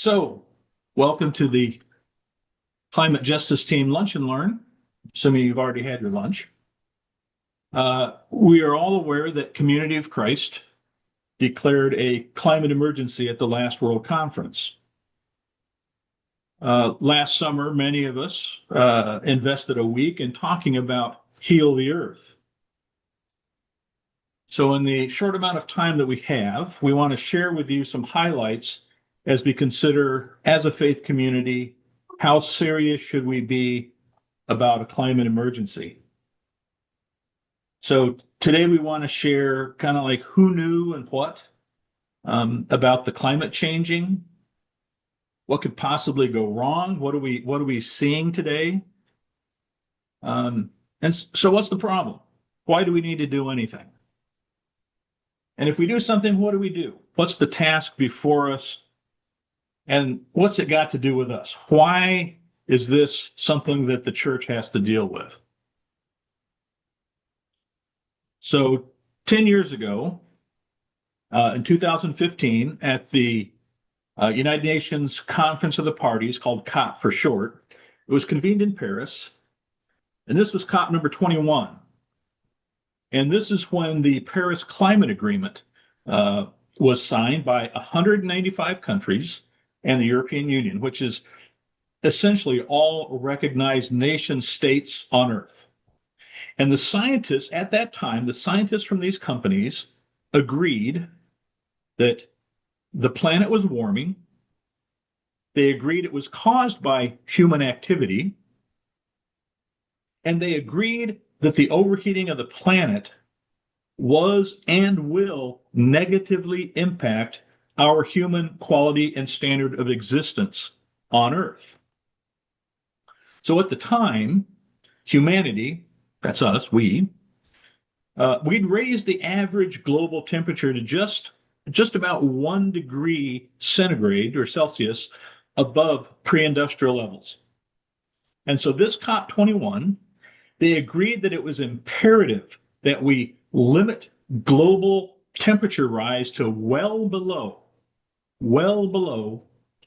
So, welcome to the Climate Justice Team Lunch and Learn. Assuming you've already had your lunch. We are all aware that Community of Christ declared a climate emergency at the last World Conference. Last summer, many of us invested a week in talking about Heal the Earth. So, in the short amount of time that we have, we want to share with you some highlights as we consider, as a faith community, how serious should we be about a climate emergency. So today we want to share kind of like who knew and what about the climate changing, what could possibly go wrong, what are we seeing today, and so what's the problem? Why do we need to do anything? And if we do something, what do we do? What's the task before us? And what's it got to do with us? Why is this something that the church has to deal with? So 10 years ago, in 2015, at the United Nations Conference of the Parties, called COP for short, it was convened in Paris, and this was COP number 21. And this is when the Paris Climate Agreement was signed by 195 countries and the European Union, which is essentially all recognized nation states on Earth. And the scientists at that time, the scientists from these companies agreed that the planet was warming. They agreed it was caused by human activity. And they agreed that the overheating of the planet was and will negatively impact our human quality and standard of existence on Earth. So at the time, humanity, that's us, we'd raised the average global temperature to just about 1 degree centigrade or Celsius above pre-industrial levels. And so this COP21, they agreed that it was imperative that we limit global temperature rise to well below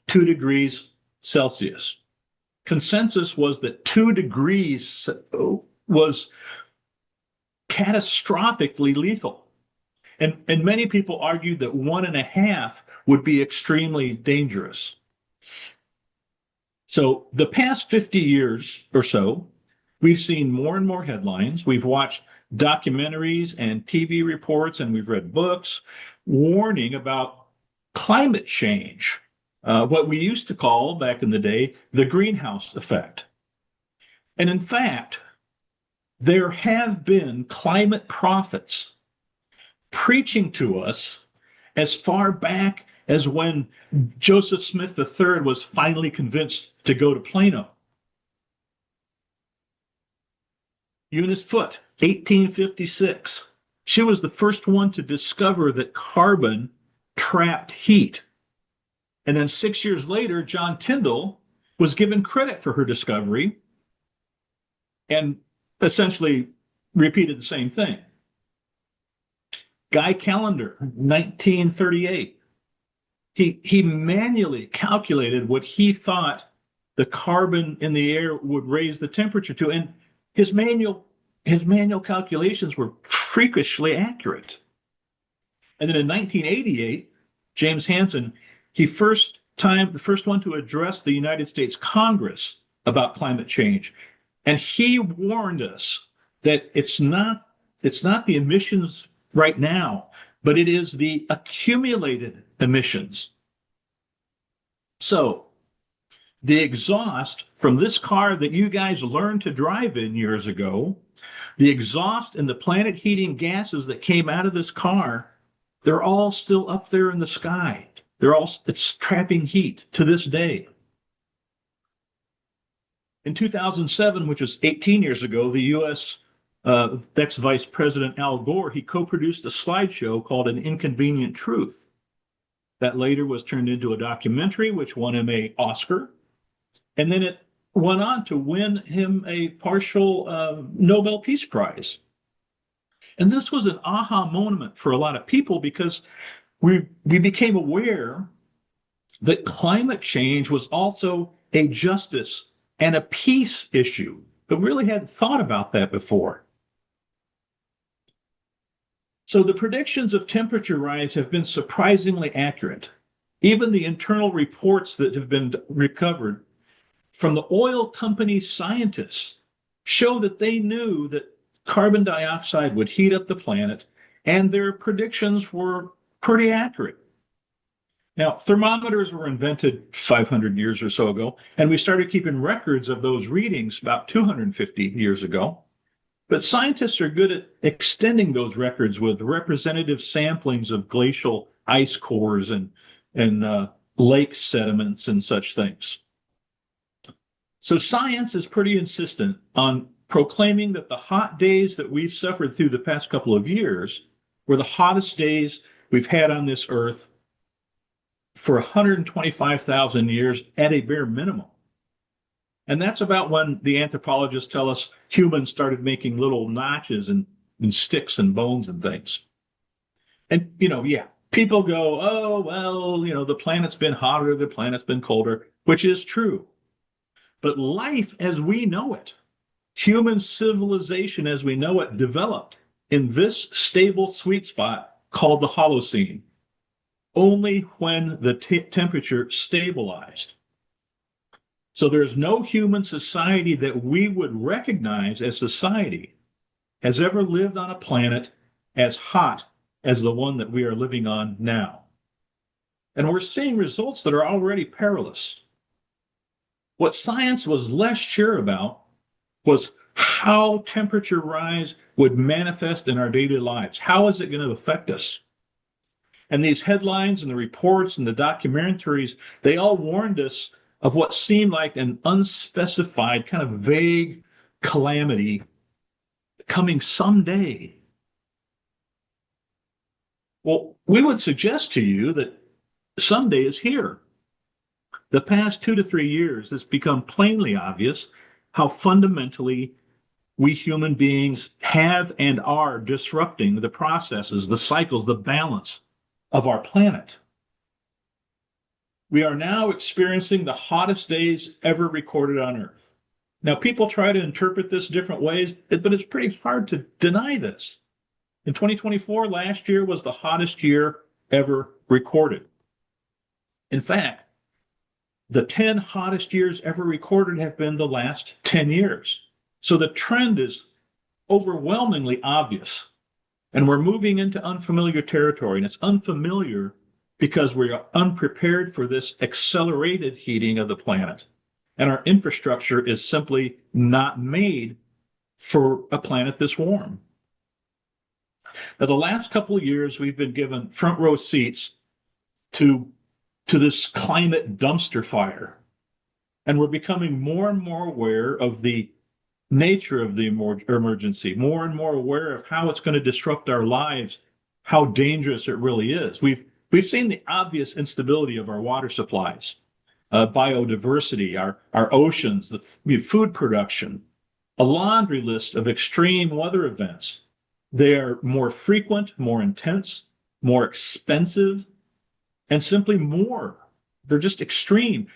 2 degrees Celsius. Consensus was that 2 degrees was catastrophically lethal. And many people argued that 1.5 would be extremely dangerous. So the past 50 years or so, we've seen more and more headlines. We've watched documentaries and TV reports, and we've read books warning about climate change, what we used to call back in the day the greenhouse effect. And in fact, there have been climate prophets preaching to us as far back as when Joseph Smith III was finally convinced to go to Plano. Eunice Foote, 1856. She was the first one to discover that carbon trapped heat. And then 6 years later, John Tyndall was given credit for her discovery and essentially repeated the same thing. Guy Callender, 1938. He manually calculated what he thought the carbon in the air would raise the temperature to, and his manual calculations were freakishly accurate. And then in 1988, James Hansen, the first one to address the United States Congress about climate change. And he warned us that it's not the emissions right now, but it is the accumulated emissions. So the exhaust from this car that you guys learned to drive in years ago, the exhaust and the planet heating gases that came out of this car, they're all still up there in the sky. It's trapping heat to this day. In 2007, which was 18 years ago, the U.S. ex-Vice President Al Gore, he co-produced a slideshow called An Inconvenient Truth. That later was turned into a documentary, which won him an Oscar. And then it went on to win him a partial Nobel Peace Prize. And this was an aha moment for a lot of people because we became aware that climate change was also a justice and a peace issue, but really hadn't thought about that before. So the predictions of temperature rise have been surprisingly accurate. Even the internal reports that have been recovered from the oil company scientists show that they knew that carbon dioxide would heat up the planet, and their predictions were pretty accurate. Now, thermometers were invented 500 years or so ago, and we started keeping records of those readings about 250 years ago. But scientists are good at extending those records with representative samplings of glacial ice cores and lake sediments and such things. So science is pretty insistent on proclaiming that the hot days that we've suffered through the past couple of years were the hottest days we've had on this earth for 125,000 years at a bare minimum. And that's about when the anthropologists tell us humans started making little notches and sticks and bones and things. And, yeah, people go, oh, well, the planet's been hotter, the planet's been colder, which is true. But life as we know it, human civilization as we know it, developed in this stable sweet spot called the Holocene, only when the temperature stabilized. So there's no human society that we would recognize as society has ever lived on a planet as hot as the one that we are living on now. And we're seeing results that are already perilous. What science was less sure about was how temperature rise would manifest in our daily lives. How is it going to affect us? And these headlines and the reports and the documentaries, they all warned us of what seemed like an unspecified, kind of vague calamity coming someday. Well, we would suggest to you that someday is here. The past 2 to 3 years, it's become plainly obvious how fundamentally we human beings have and are disrupting the processes, the cycles, the balance of our planet. We are now experiencing the hottest days ever recorded on Earth. Now, people try to interpret this different ways, but it's pretty hard to deny this. In 2024, last year was the hottest year ever recorded. In fact, the 10 hottest years ever recorded have been the last 10 years. So the trend is overwhelmingly obvious. And we're moving into unfamiliar territory. And it's unfamiliar because we are unprepared for this accelerated heating of the planet. And our infrastructure is simply not made for a planet this warm. Now, the last couple of years, we've been given front row seats to this climate dumpster fire. And we're becoming more and more aware of the nature of the emergency, more and more aware of how it's going to disrupt our lives, how dangerous it really is. We've seen the obvious instability of our water supplies, biodiversity, our oceans, the food production, a laundry list of extreme weather events. They are more frequent, more intense, more expensive, and simply more. They're just extreme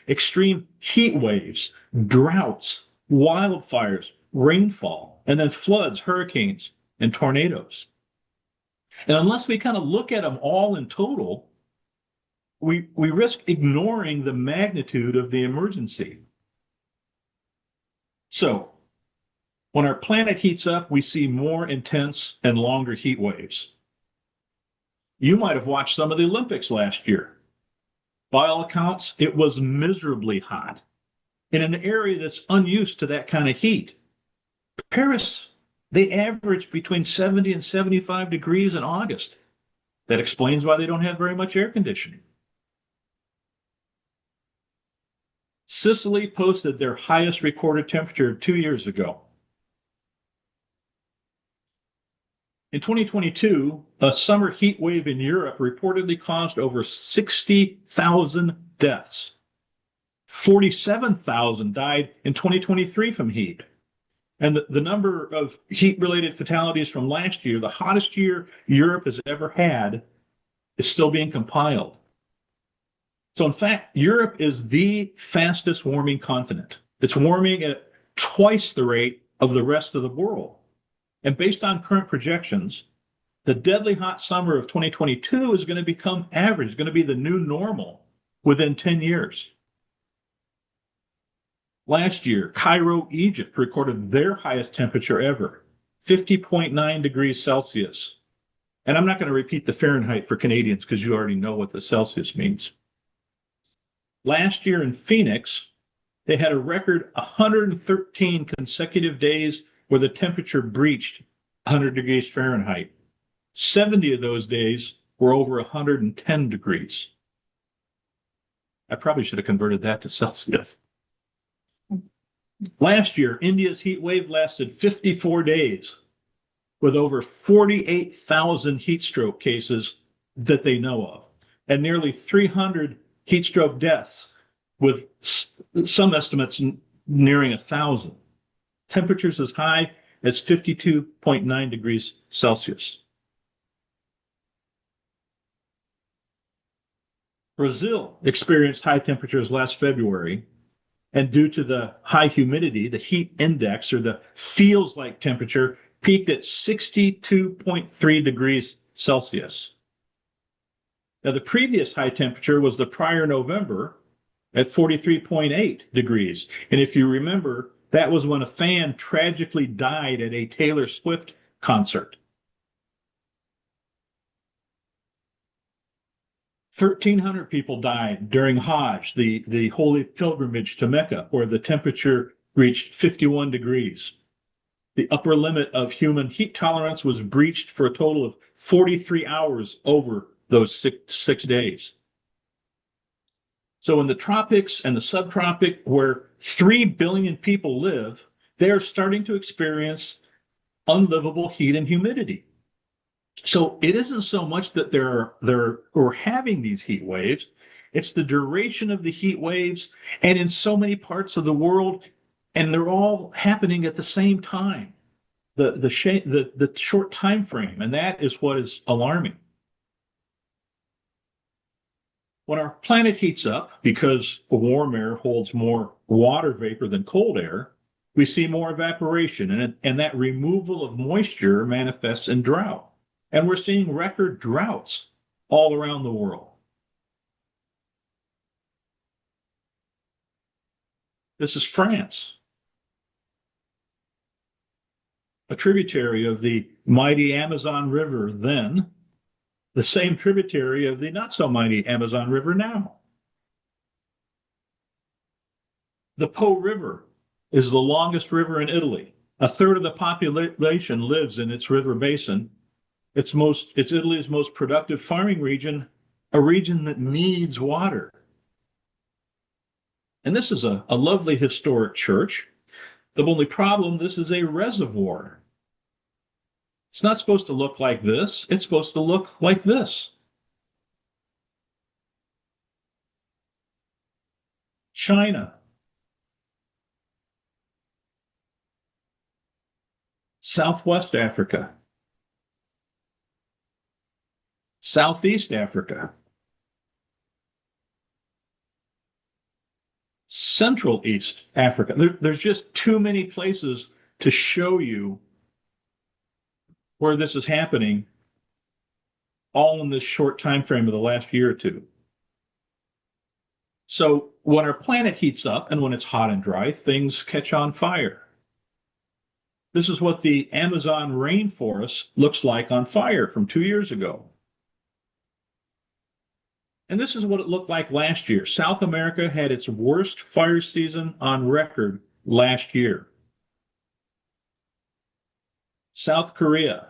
heat waves, droughts, wildfires, rainfall, and then floods, hurricanes, and tornadoes. And unless we kind of look at them all in total, we risk ignoring the magnitude of the emergency. So, when our planet heats up, we see more intense and longer heat waves. You might have watched some of the Olympics last year. By all accounts, it was miserably hot in an area that's unused to that kind of heat. Paris, they average between 70 and 75 degrees in August. That explains why they don't have very much air conditioning. Sicily posted their highest recorded temperature 2 years ago. In 2022, a summer heat wave in Europe reportedly caused over 60,000 deaths. 47,000 died in 2023 from heat. And the number of heat-related fatalities from last year, the hottest year Europe has ever had, is still being compiled. So, in fact, Europe is the fastest warming continent. It's warming at twice the rate of the rest of the world. And based on current projections, the deadly hot summer of 2022 is going to become average, going to be the new normal within 10 years. Last year, Cairo, Egypt recorded their highest temperature ever, 50.9 degrees Celsius. And I'm not going to repeat the Fahrenheit for Canadians because you already know what the Celsius means. Last year in Phoenix, they had a record 113 consecutive days where the temperature breached 100 degrees Fahrenheit. 70 of those days were over 110 degrees. I probably should have converted that to Celsius. Last year, India's heat wave lasted 54 days with over 48,000 heat stroke cases that they know of, and nearly 300 heat stroke deaths, with some estimates nearing 1,000. Temperatures as high as 52.9 degrees Celsius. Brazil experienced high temperatures last February, and due to the high humidity, the heat index, or the feels like temperature, peaked at 62.3 degrees Celsius. Now, the previous high temperature was the prior November at 43.8 degrees. And if you remember, that was when a fan tragically died at a Taylor Swift concert. 1,300 people died during Hajj, the holy pilgrimage to Mecca, where the temperature reached 51 degrees. The upper limit of human heat tolerance was breached for a total of 43 hours over those six days. So in the tropics and the subtropic, where 3 billion people live, they are starting to experience unlivable heat and humidity. So it isn't so much that we're having these heat waves, it's the duration of the heat waves, and in so many parts of the world, and they're all happening at the same time. The short time frame, and that is what is alarming. When our planet heats up, because warm air holds more water vapor than cold air, we see more evaporation, and that removal of moisture manifests in drought. And we're seeing record droughts all around the world. This is France, a tributary of the mighty Amazon River then, the same tributary of the not so mighty Amazon River now. The Po River is the longest river in Italy. A third of the population lives in its river basin. It's Italy's most productive farming region, a region that needs water. And this is a lovely historic church. The only problem, this is a reservoir. It's not supposed to look like this. It's supposed to look like this. China. Southwest Africa. Southeast Africa. Central East Africa. There's just too many places to show you where this is happening, all in this short time frame of the last year or two. So when our planet heats up and when it's hot and dry, things catch on fire. This is what the Amazon rainforest looks like on fire from 2 years ago. And this is what it looked like last year. South America had its worst fire season on record last year. South Korea,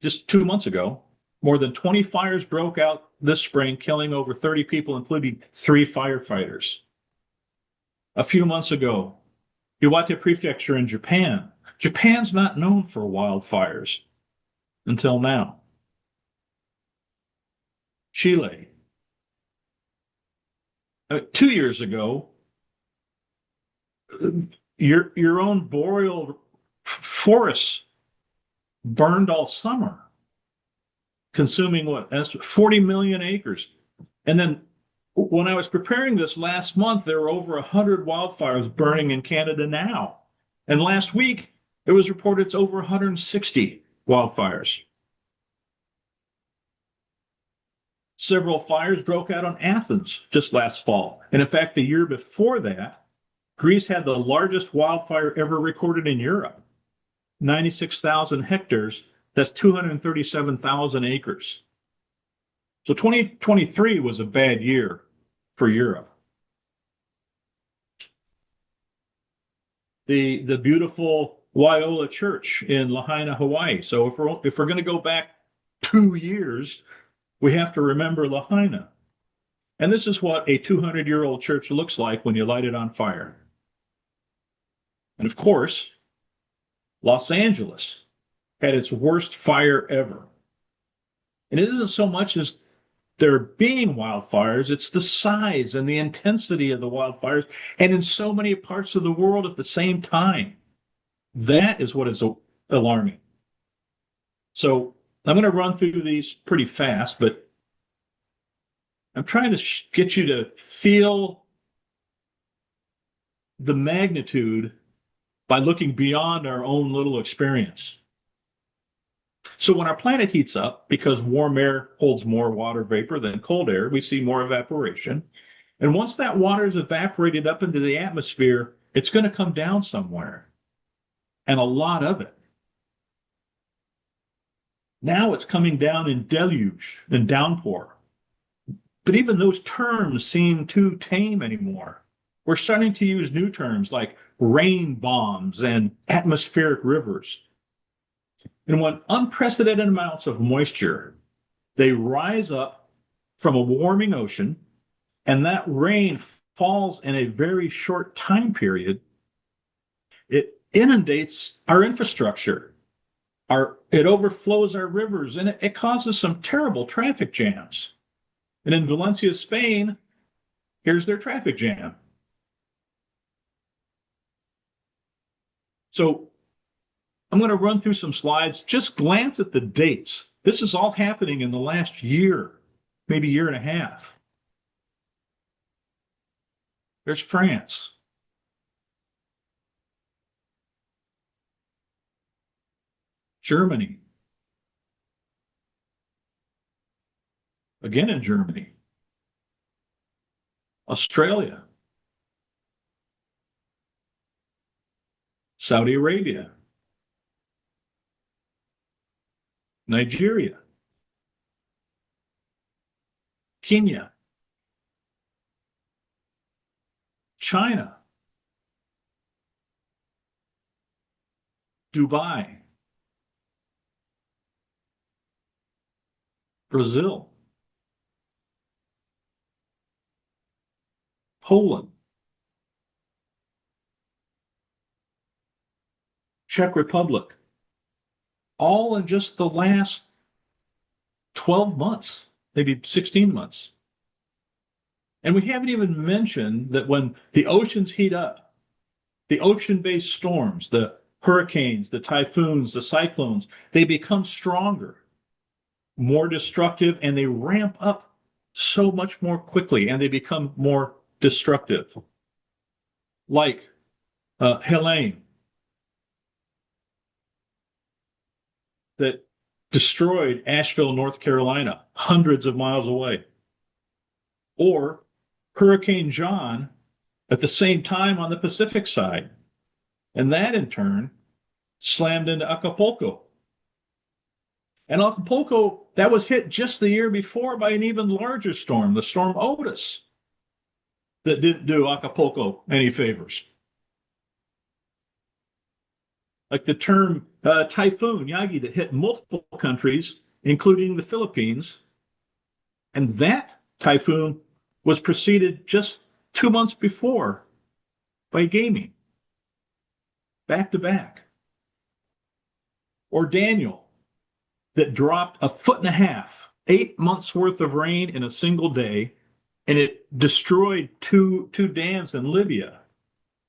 just 2 months ago, more than 20 fires broke out this spring, killing over 30 people, including 3 firefighters. A few months ago, Iwate Prefecture in Japan. Japan's not known for wildfires until now. Chile. 2 years ago, your own boreal forests burned all summer, consuming what? That's 40 million acres. And then when I was preparing this last month, there were over 100 wildfires burning in Canada now. And last week, it was reported it's over 160 wildfires. Several fires broke out on Athens just last fall. And in fact, the year before that, Greece had the largest wildfire ever recorded in Europe, 96,000 hectares. That's 237,000 acres. So 2023 was a bad year for Europe. The beautiful Waiola Church in Lahaina, Hawaii. So if we're going to go back 2 years, we have to remember Lahaina. And this is what a 200-year-old church looks like when you light it on fire. And of course, Los Angeles had its worst fire ever. And it isn't so much as there being wildfires, it's the size and the intensity of the wildfires, and in so many parts of the world at the same time. That is what is alarming. So I'm going to run through these pretty fast, but I'm trying to get you to feel the magnitude by looking beyond our own little experience. So when our planet heats up, because warm air holds more water vapor than cold air, we see more evaporation. And once that water is evaporated up into the atmosphere, it's going to come down somewhere, and a lot of it. Now it's coming down in deluge and downpour. But even those terms seem too tame anymore. We're starting to use new terms like rain bombs and atmospheric rivers. And when unprecedented amounts of moisture, they rise up from a warming ocean, and that rain falls in a very short time period, it inundates our infrastructure. It overflows our rivers, and it causes some terrible traffic jams. And in Valencia, Spain, here's their traffic jam. So I'm going to run through some slides. Just glance at the dates. This is all happening in the last year, maybe year and a half. There's France. Germany. Again in Germany. Australia. Saudi Arabia. Nigeria. Kenya. China. Dubai. Brazil. Poland. Czech Republic. All in just the last 12 months, maybe 16 months. And we haven't even mentioned that when the oceans heat up, the ocean-based storms, the hurricanes, the typhoons, the cyclones, they become stronger, more destructive, and they ramp up so much more quickly, and they become more destructive. Like Helene, that destroyed Asheville, North Carolina, hundreds of miles away. Or Hurricane John at the same time on the Pacific side. And that in turn slammed into Acapulco. And Acapulco, that was hit just the year before by an even larger storm, the storm Otis, that didn't do Acapulco any favors. Like the term typhoon Yagi that hit multiple countries, including the Philippines. And that typhoon was preceded just 2 months before by gaming, back to back. Or Daniel, that dropped 1.5 feet, 8 months worth of rain in a single day, and it destroyed two dams in Libya,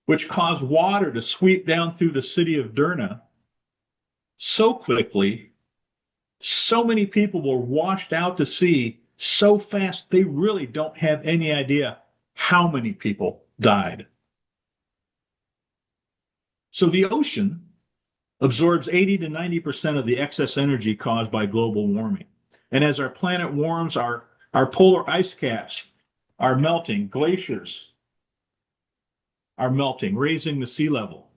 which caused water to sweep down through the city of Derna so quickly, so many people were washed out to sea so fast they really don't have any idea how many people died. So the ocean absorbs 80 to 90% of the excess energy caused by global warming. And as our planet warms, our polar ice caps are melting, glaciers are melting, raising the sea level.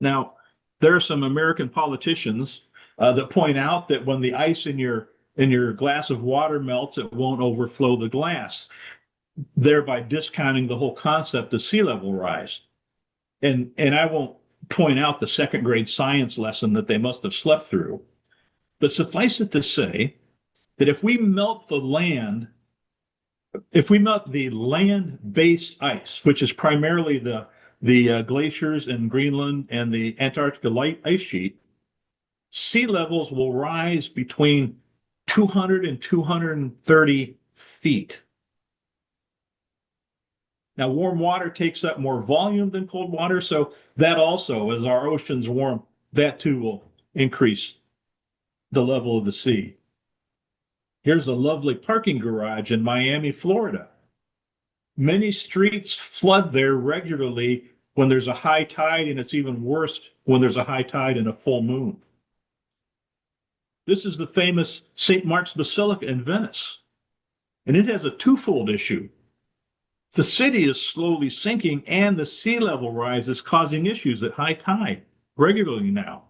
Now, there are some American politicians that point out that when the ice in your glass of water melts, it won't overflow the glass, thereby discounting the whole concept of sea level rise. And I won't point out the second grade science lesson that they must have slept through, but suffice it to say that if we melt the land-based ice, which is primarily the glaciers in Greenland and the Antarctica light ice sheet, sea levels will rise between 200 and 230 feet. Now, warm water takes up more volume than cold water, so that also, as our oceans warm, that too will increase the level of the sea. Here's a lovely parking garage in Miami, Florida. Many streets flood there regularly when there's a high tide, and it's even worse when there's a high tide and a full moon. This is the famous St. Mark's Basilica in Venice, and it has a twofold issue. The city is slowly sinking, and the sea level rise is causing issues at high tide regularly now.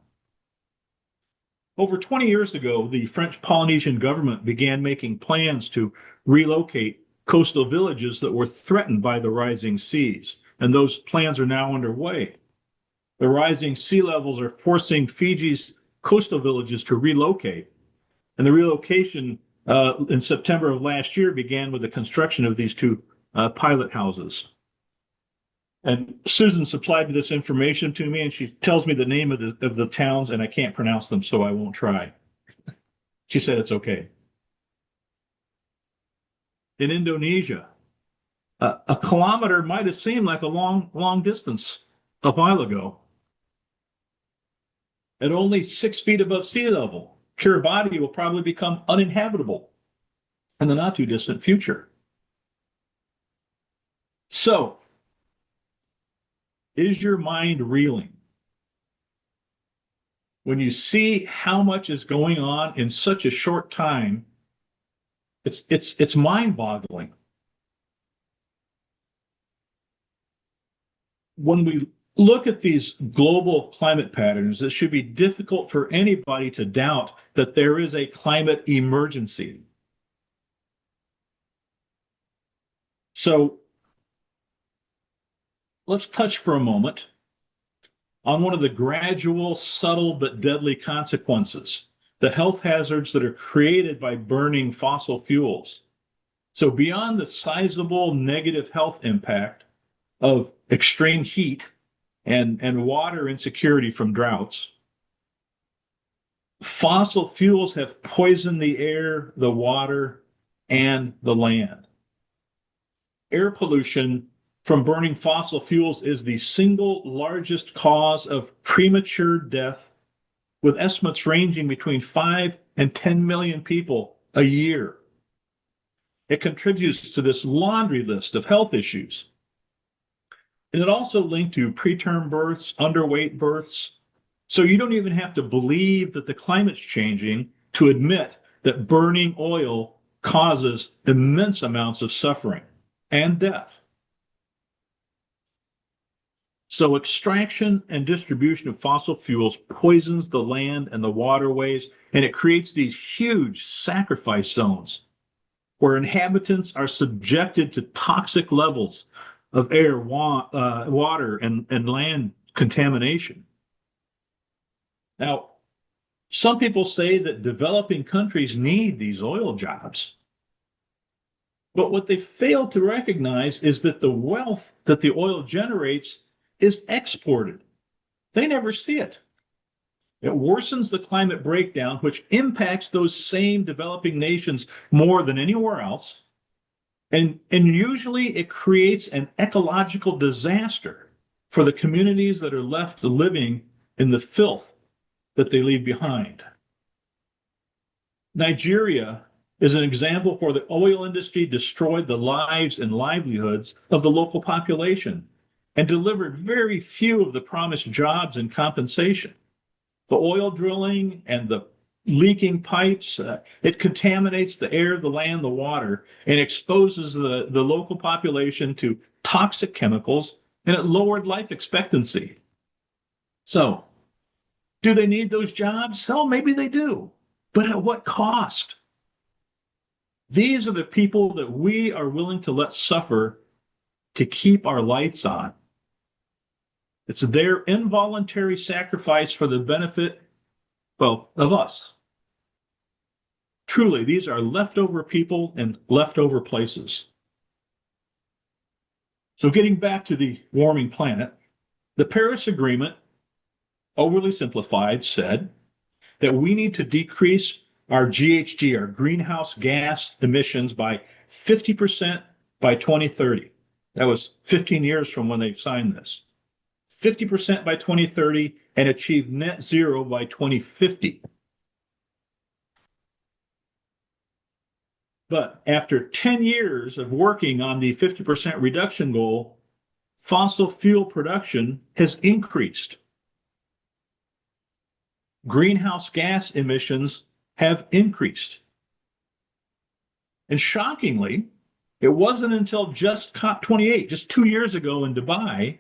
Over 20 years ago, the French Polynesian government began making plans to relocate coastal villages that were threatened by the rising seas, and those plans are now underway. The rising sea levels are forcing Fiji's coastal villages to relocate, and the relocation in September of last year began with the construction of these two pilot houses. And Susan supplied this information to me, and she tells me the name of the towns, and I can't pronounce them, so I won't try. She said it's okay. In Indonesia, a kilometer might have seemed like a long distance a while ago. At only 6 feet above sea level, Kiribati will probably become uninhabitable in the not too distant future. So, is your mind reeling when you see how much is going on in such a short time? It's mind-boggling. When we look at these global climate patterns, it should be difficult for anybody to doubt that there is a climate emergency. So let's touch for a moment on one of the gradual, subtle, but deadly consequences, the health hazards that are created by burning fossil fuels. So beyond the sizable negative health impact of extreme heat and water insecurity from droughts, fossil fuels have poisoned the air, the water, and the land. Air pollution from burning fossil fuels is the single largest cause of premature death, with estimates ranging between 5 and 10 million people a year. It contributes to this laundry list of health issues. And it also linked to preterm births, underweight births. So you don't even have to believe that the climate's changing to admit that burning oil causes immense amounts of suffering and death. So extraction and distribution of fossil fuels poisons the land and the waterways, and it creates these huge sacrifice zones where inhabitants are subjected to toxic levels of air, water, and land contamination. Now, some people say that developing countries need these oil jobs. But what they fail to recognize is that the wealth that the oil generates is exported. They never see it. It worsens the climate breakdown, which impacts those same developing nations more than anywhere else. And usually it creates an ecological disaster for the communities that are left living in the filth that they leave behind. Nigeria is an example where the oil industry destroyed the lives and livelihoods of the local population and delivered very few of the promised jobs and compensation. The oil drilling and the leaking pipes, it contaminates the air, the land, the water, and exposes the local population to toxic chemicals, and it lowered life expectancy. So, do they need those jobs? Hell, maybe they do. But at what cost? These are the people that we are willing to let suffer to keep our lights on. It's their involuntary sacrifice for the benefit, well, of us. Truly, these are leftover people and leftover places. So, getting back to the warming planet, the Paris Agreement, overly simplified, said that we need to decrease our GHG, our greenhouse gas emissions, by 50% by 2030. That was 15 years from when they signed this. 50% by 2030 and achieve net zero by 2050. But after 10 years of working on the 50% reduction goal, fossil fuel production has increased. Greenhouse gas emissions have increased. And shockingly, it wasn't until just COP28, just 2 years ago in Dubai,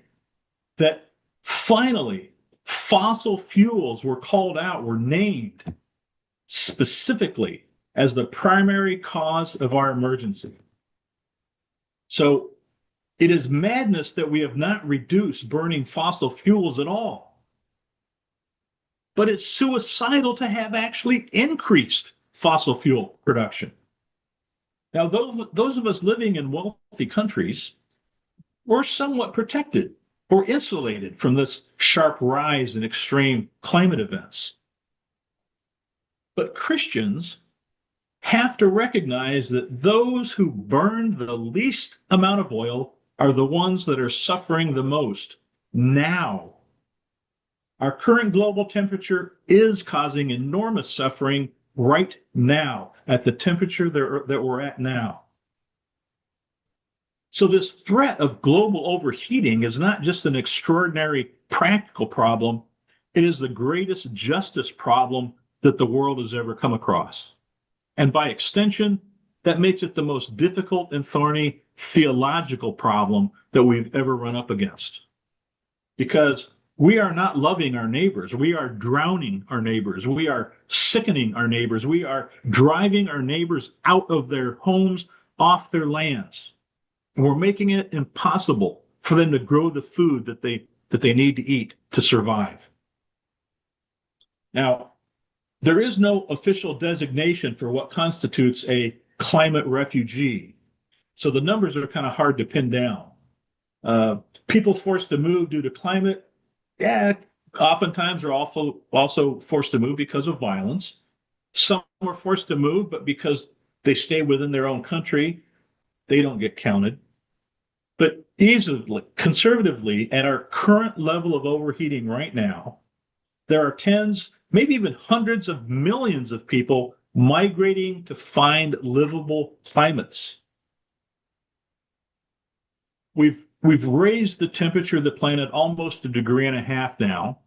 that finally fossil fuels were called out, were named specifically as the primary cause of our emergency. So it is madness that we have not reduced burning fossil fuels at all. But it's suicidal to have actually increased fossil fuel production. Now, those of us living in wealthy countries, we're somewhat protected or insulated from this sharp rise in extreme climate events. But Christians have to recognize that those who burn the least amount of oil are the ones that are suffering the most now. Our current global temperature is causing enormous suffering right now at the temperature that we're at now. So this threat of global overheating is not just an extraordinary practical problem, it is the greatest justice problem that the world has ever come across. And by extension, that makes it the most difficult and thorny theological problem that we've ever run up against. Because we are not loving our neighbors. We are drowning our neighbors. We are sickening our neighbors. We are driving our neighbors out of their homes, off their lands. And we're making it impossible for them to grow the food that they need to eat to survive. Now, there is no official designation for what constitutes a climate refugee. So the numbers are kind of hard to pin down. People forced to move due to climate, yeah, oftentimes are also forced to move because of violence. Some were forced to move, but because they stay within their own country, they don't get counted. But easily, conservatively, at our current level of overheating right now, there are tens, maybe even hundreds of millions of people migrating to find livable climates. We've raised the temperature of the planet almost 1.5 degrees now.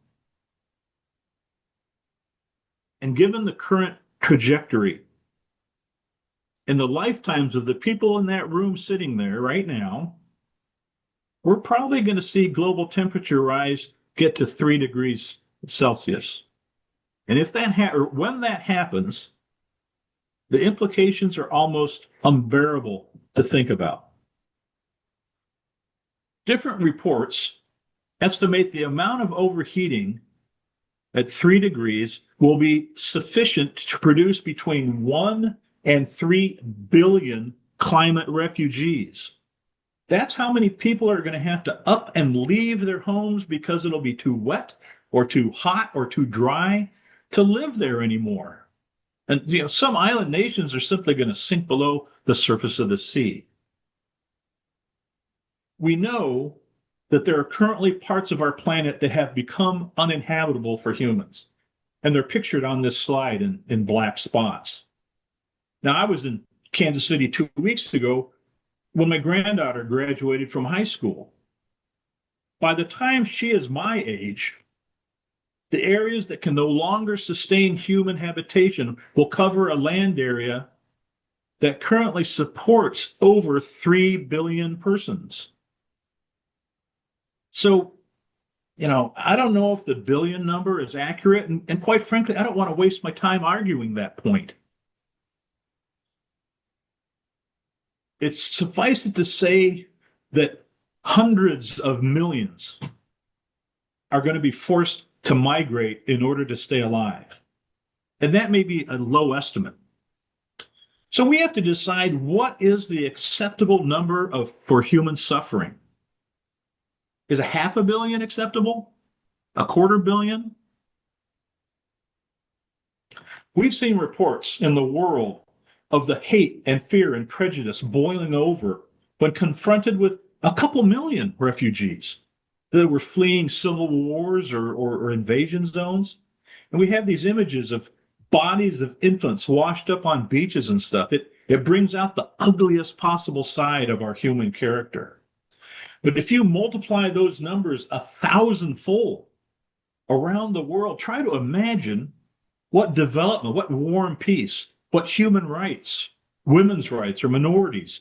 And given the current trajectory in the lifetimes of the people in that room sitting there right now, we're probably going to see global temperature rise get to 3 degrees Celsius. And if or when that happens, the implications are almost unbearable to think about. Different reports estimate the amount of overheating at 3 degrees will be sufficient to produce between 1 and 3 billion climate refugees. That's how many people are going to have to up and leave their homes because it'll be too wet or too hot or too dry to live there anymore. And some island nations are simply going to sink below the surface of the sea. We know that there are currently parts of our planet that have become uninhabitable for humans. And they're pictured on this slide in black spots. Now, I was in Kansas City 2 weeks ago when my granddaughter graduated from high school. By the time she is my age, the areas that can no longer sustain human habitation will cover a land area that currently supports over 3 billion persons. So, I don't know if the billion number is accurate. And quite frankly, I don't want to waste my time arguing that point. It's suffice it to say that hundreds of millions are going to be forced to migrate in order to stay alive. And that may be a low estimate. So we have to decide what is the acceptable number for human suffering. Is a half a billion acceptable? A quarter billion? We've seen reports in the world of the hate and fear and prejudice boiling over when confronted with a couple million refugees that were fleeing civil wars or invasion zones. And we have these images of bodies of infants washed up on beaches and stuff. It brings out the ugliest possible side of our human character. But if you multiply those numbers 1,000-fold around the world, try to imagine what development, what war and peace, what human rights, women's rights or minorities,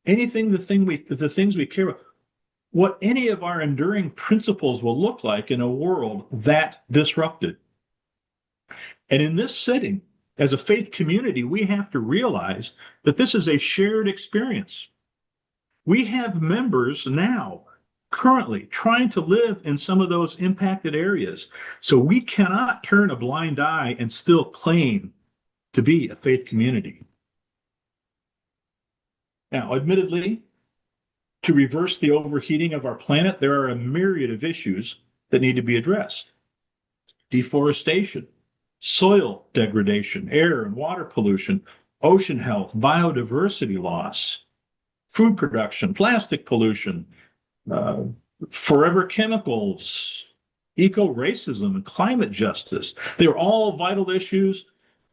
anything, the things we care about, what any of our enduring principles will look like in a world that disrupted. And in this setting, as a faith community, we have to realize that this is a shared experience. We have members now currently trying to live in some of those impacted areas. So we cannot turn a blind eye and still claim to be a faith community. Now, admittedly, to reverse the overheating of our planet, there are a myriad of issues that need to be addressed. Deforestation, soil degradation, air and water pollution, ocean health, biodiversity loss, food production, plastic pollution, forever chemicals, eco-racism, and climate justice. They're all vital issues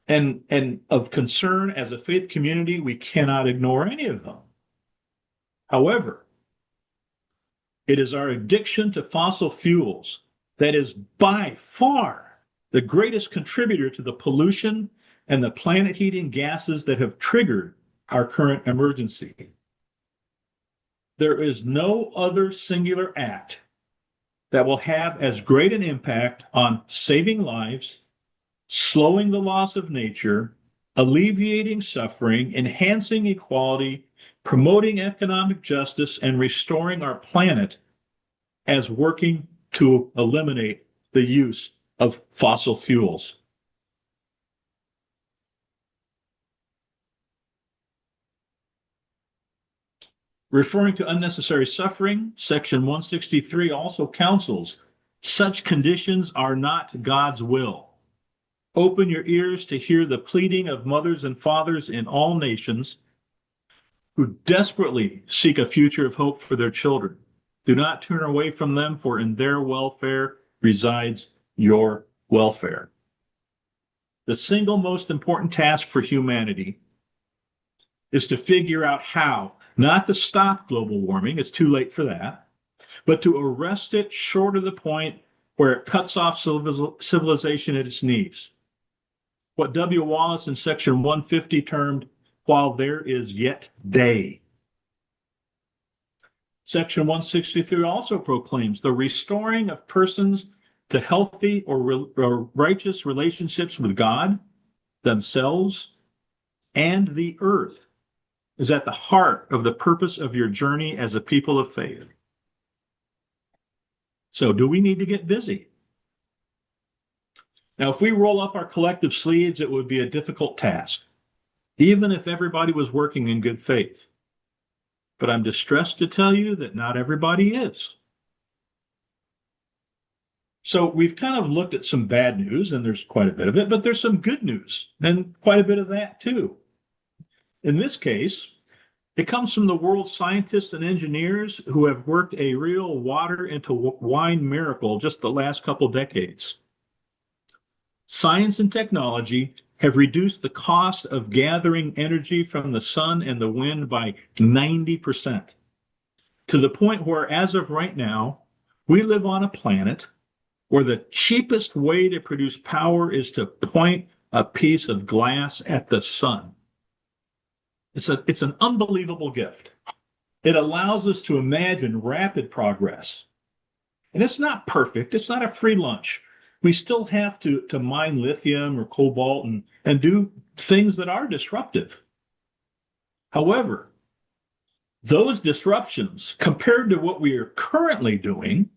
and of concern as a faith community. We cannot ignore any of them. However, it is our addiction to fossil fuels that is by far the greatest contributor to the pollution and the planet heating gases that have triggered our current emergency. There is no other singular act that will have as great an impact on saving lives, slowing the loss of nature, alleviating suffering, enhancing equality, promoting economic justice, and restoring our planet as working to eliminate the use of fossil fuels. Referring to unnecessary suffering, Section 163 also counsels such conditions are not God's will. Open your ears to hear the pleading of mothers and fathers in all nations who desperately seek a future of hope for their children. Do not turn away from them, for in their welfare resides your welfare. The single most important task for humanity is to figure out how, not to stop global warming, it's too late for that, but to arrest it short of the point where it cuts off civilization at its knees. What W. Wallace in Section 150 termed, while there is yet day. Section 163 also proclaims the restoring of persons to healthy or righteous relationships with God, themselves, and the earth is at the heart of the purpose of your journey as a people of faith. So do we need to get busy? Now, if we roll up our collective sleeves, it would be a difficult task, even if everybody was working in good faith. But I'm distressed to tell you that not everybody is. So we've kind of looked at some bad news, and there's quite a bit of it, but there's some good news, and quite a bit of that too. In this case, it comes from the world's scientists and engineers who have worked a real water into wine miracle just the last couple decades. Science and technology have reduced the cost of gathering energy from the sun and the wind by 90%, to the point where, as of right now, we live on a planet where the cheapest way to produce power is to point a piece of glass at the sun. It's an unbelievable gift. It allows us to imagine rapid progress. And it's not perfect. It's not a free lunch. We still have to mine lithium or cobalt and do things that are disruptive. However, those disruptions, compared to what we are currently doing,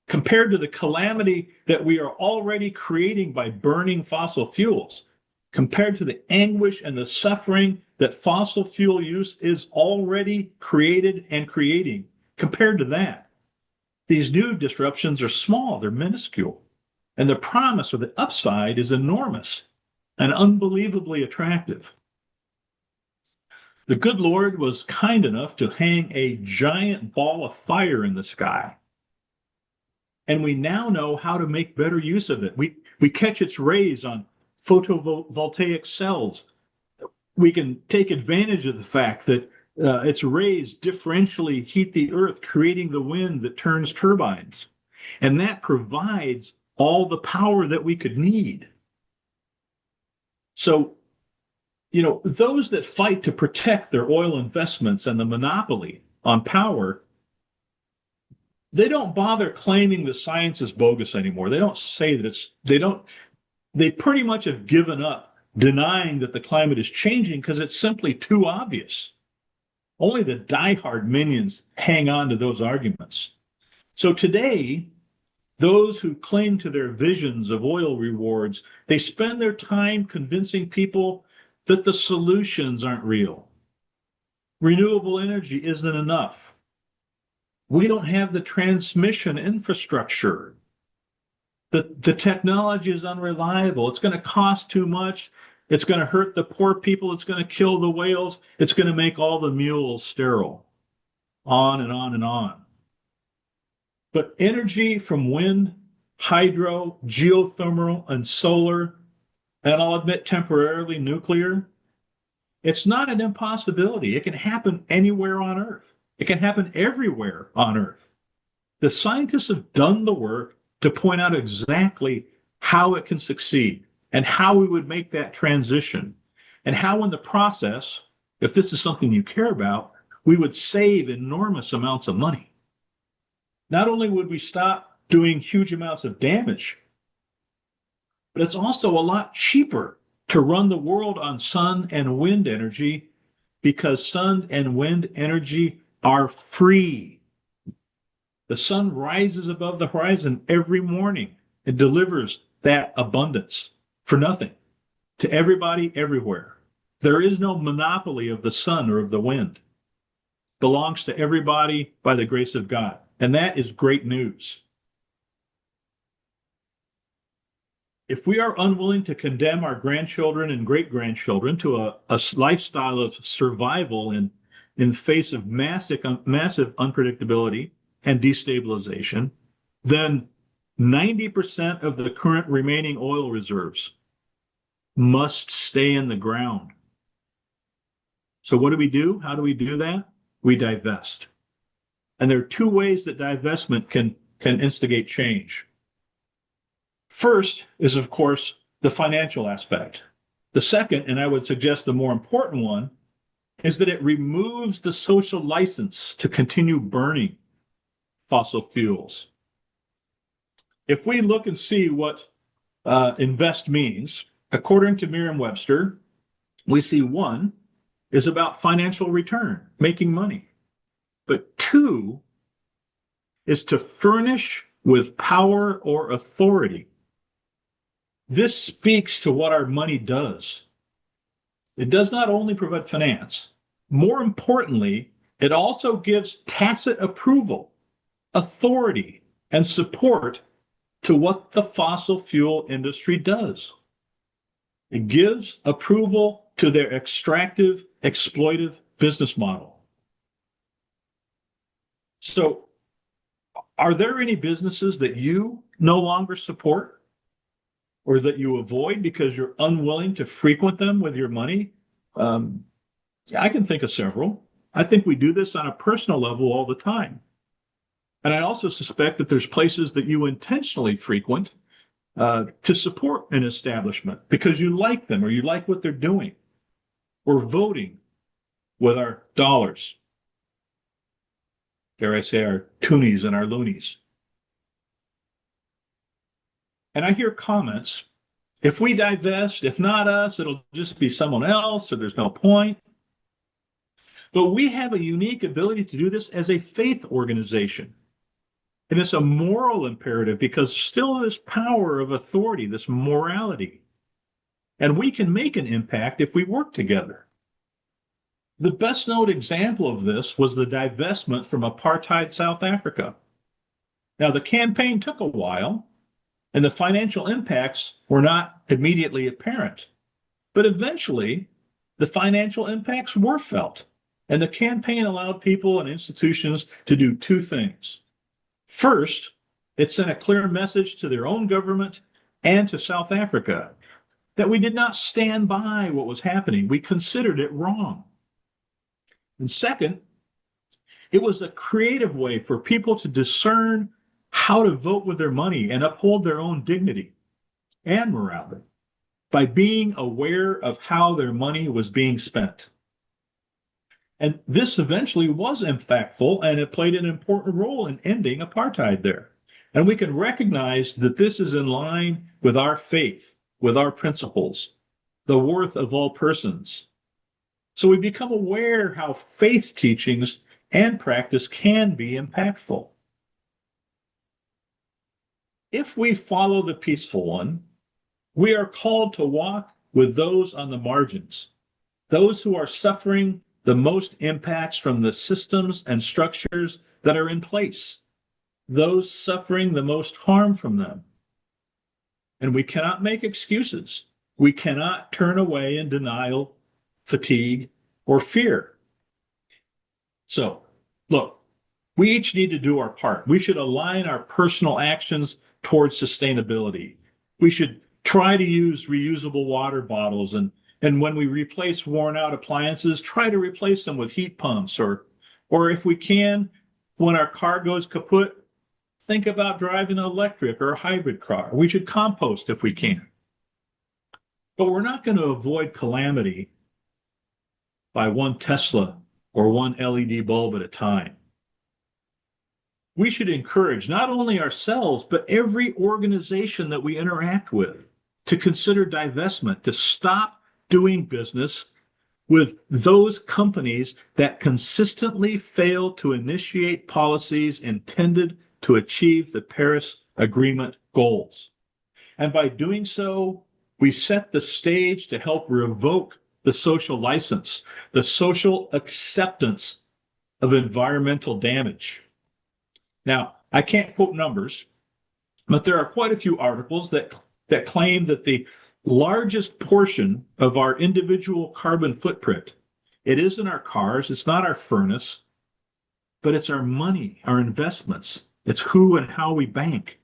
compared to the calamity that we are already creating by burning fossil fuels, compared to the anguish and the suffering that fossil fuel use is already created and creating, compared to that, these new disruptions are small, they're minuscule. And the promise or the upside is enormous and unbelievably attractive. The good Lord was kind enough to hang a giant ball of fire in the sky. And we now know how to make better use of it. We catch its rays on photovoltaic cells. We can take advantage of the fact that its rays differentially heat the earth, creating the wind that turns turbines. And that provides all the power that we could need. So, those that fight to protect their oil investments and the monopoly on power, they don't bother claiming the science is bogus anymore. They don't say that they pretty much have given up denying that the climate is changing because it's simply too obvious. Only the diehard minions hang on to those arguments. So today, those who cling to their visions of oil rewards, they spend their time convincing people that the solutions aren't real. Renewable energy isn't enough. We don't have the transmission infrastructure. The technology is unreliable. It's going to cost too much. It's going to hurt the poor people. It's going to kill the whales. It's going to make all the mules sterile. On and on and on. But energy from wind, hydro, geothermal, and solar, and I'll admit temporarily nuclear, it's not an impossibility. It can happen anywhere on Earth. It can happen everywhere on Earth. The scientists have done the work to point out exactly how it can succeed and how we would make that transition and how in the process, if this is something you care about, we would save enormous amounts of money. Not only would we stop doing huge amounts of damage, but it's also a lot cheaper to run the world on sun and wind energy because sun and wind energy are free. The sun rises above the horizon every morning and delivers that abundance for nothing to everybody everywhere. There is no monopoly of the sun or of the wind. It belongs to everybody by the grace of God. And that is great news. If we are unwilling to condemn our grandchildren and great-grandchildren to a lifestyle of survival in face of massive unpredictability and destabilization, then 90% of the current remaining oil reserves must stay in the ground. So what do? How do we do that? We divest. And there are two ways that divestment can instigate change. First is, of course, the financial aspect. The second, and I would suggest the more important one, is that it removes the social license to continue burning fossil fuels. If we look and see what invest means, according to Merriam-Webster, we see one is about financial return, making money. But two is to furnish with power or authority. This speaks to what our money does. It does not only provide finance, more importantly, it also gives tacit approval, authority, and support to what the fossil fuel industry does. It gives approval to their extractive, exploitive business model. So, are there any businesses that you no longer support? or that you avoid because you're unwilling to frequent them with your money? Um, yeah, I can think of several. I think we do this on a personal level all the time. And I also suspect that there's places that you intentionally frequent to support an establishment because you like them or you like what they're doing. We're voting with our dollars, dare I say, our toonies and our loonies. And I hear comments, if we divest, if not us, it'll just be someone else, so there's no point. But we have a unique ability to do this as a faith organization. And it's a moral imperative because still this power of authority, this morality. And we can make an impact if we work together. The best known example of this was the divestment from apartheid South Africa. Now, the campaign took a while, and the financial impacts were not immediately apparent. But eventually, the financial impacts were felt, and the campaign allowed people and institutions to do two things. First, it sent a clear message to their own government and to South Africa that we did not stand by what was happening. We considered it wrong. And second, it was a creative way for people to discern how to vote with their money and uphold their own dignity and morality by being aware of how their money was being spent. And this eventually was impactful, and it played an important role in ending apartheid there. And we can recognize that this is in line with our faith, with our principles, the worth of all persons. So we become aware how faith teachings and practice can be impactful. If we follow the peaceful one, we are called to walk with those on the margins, those who are suffering the most impacts from the systems and structures that are in place, those suffering the most harm from them. And we cannot make excuses. We cannot turn away in denial, fatigue, or fear. So, look, we each need to do our part. We should align our personal actions towards sustainability. We should try to use reusable water bottles, and when we replace worn out appliances, try to replace them with heat pumps, or if we can, when our car goes kaput, think about driving an electric or a hybrid car. We should compost if we can. But we're not going to avoid calamity by one Tesla or one LED bulb at a time. We should encourage not only ourselves, but every organization that we interact with to consider divestment, to stop doing business with those companies that consistently fail to initiate policies intended to achieve the Paris Agreement goals. And by doing so, we set the stage to help revoke the social license, the social acceptance of environmental damage. Now, I can't quote numbers, but there are quite a few articles that claim that the largest portion of our individual carbon footprint, it isn't our cars, it's not our furnace, but it's our money, our investments. It's who and how we bank.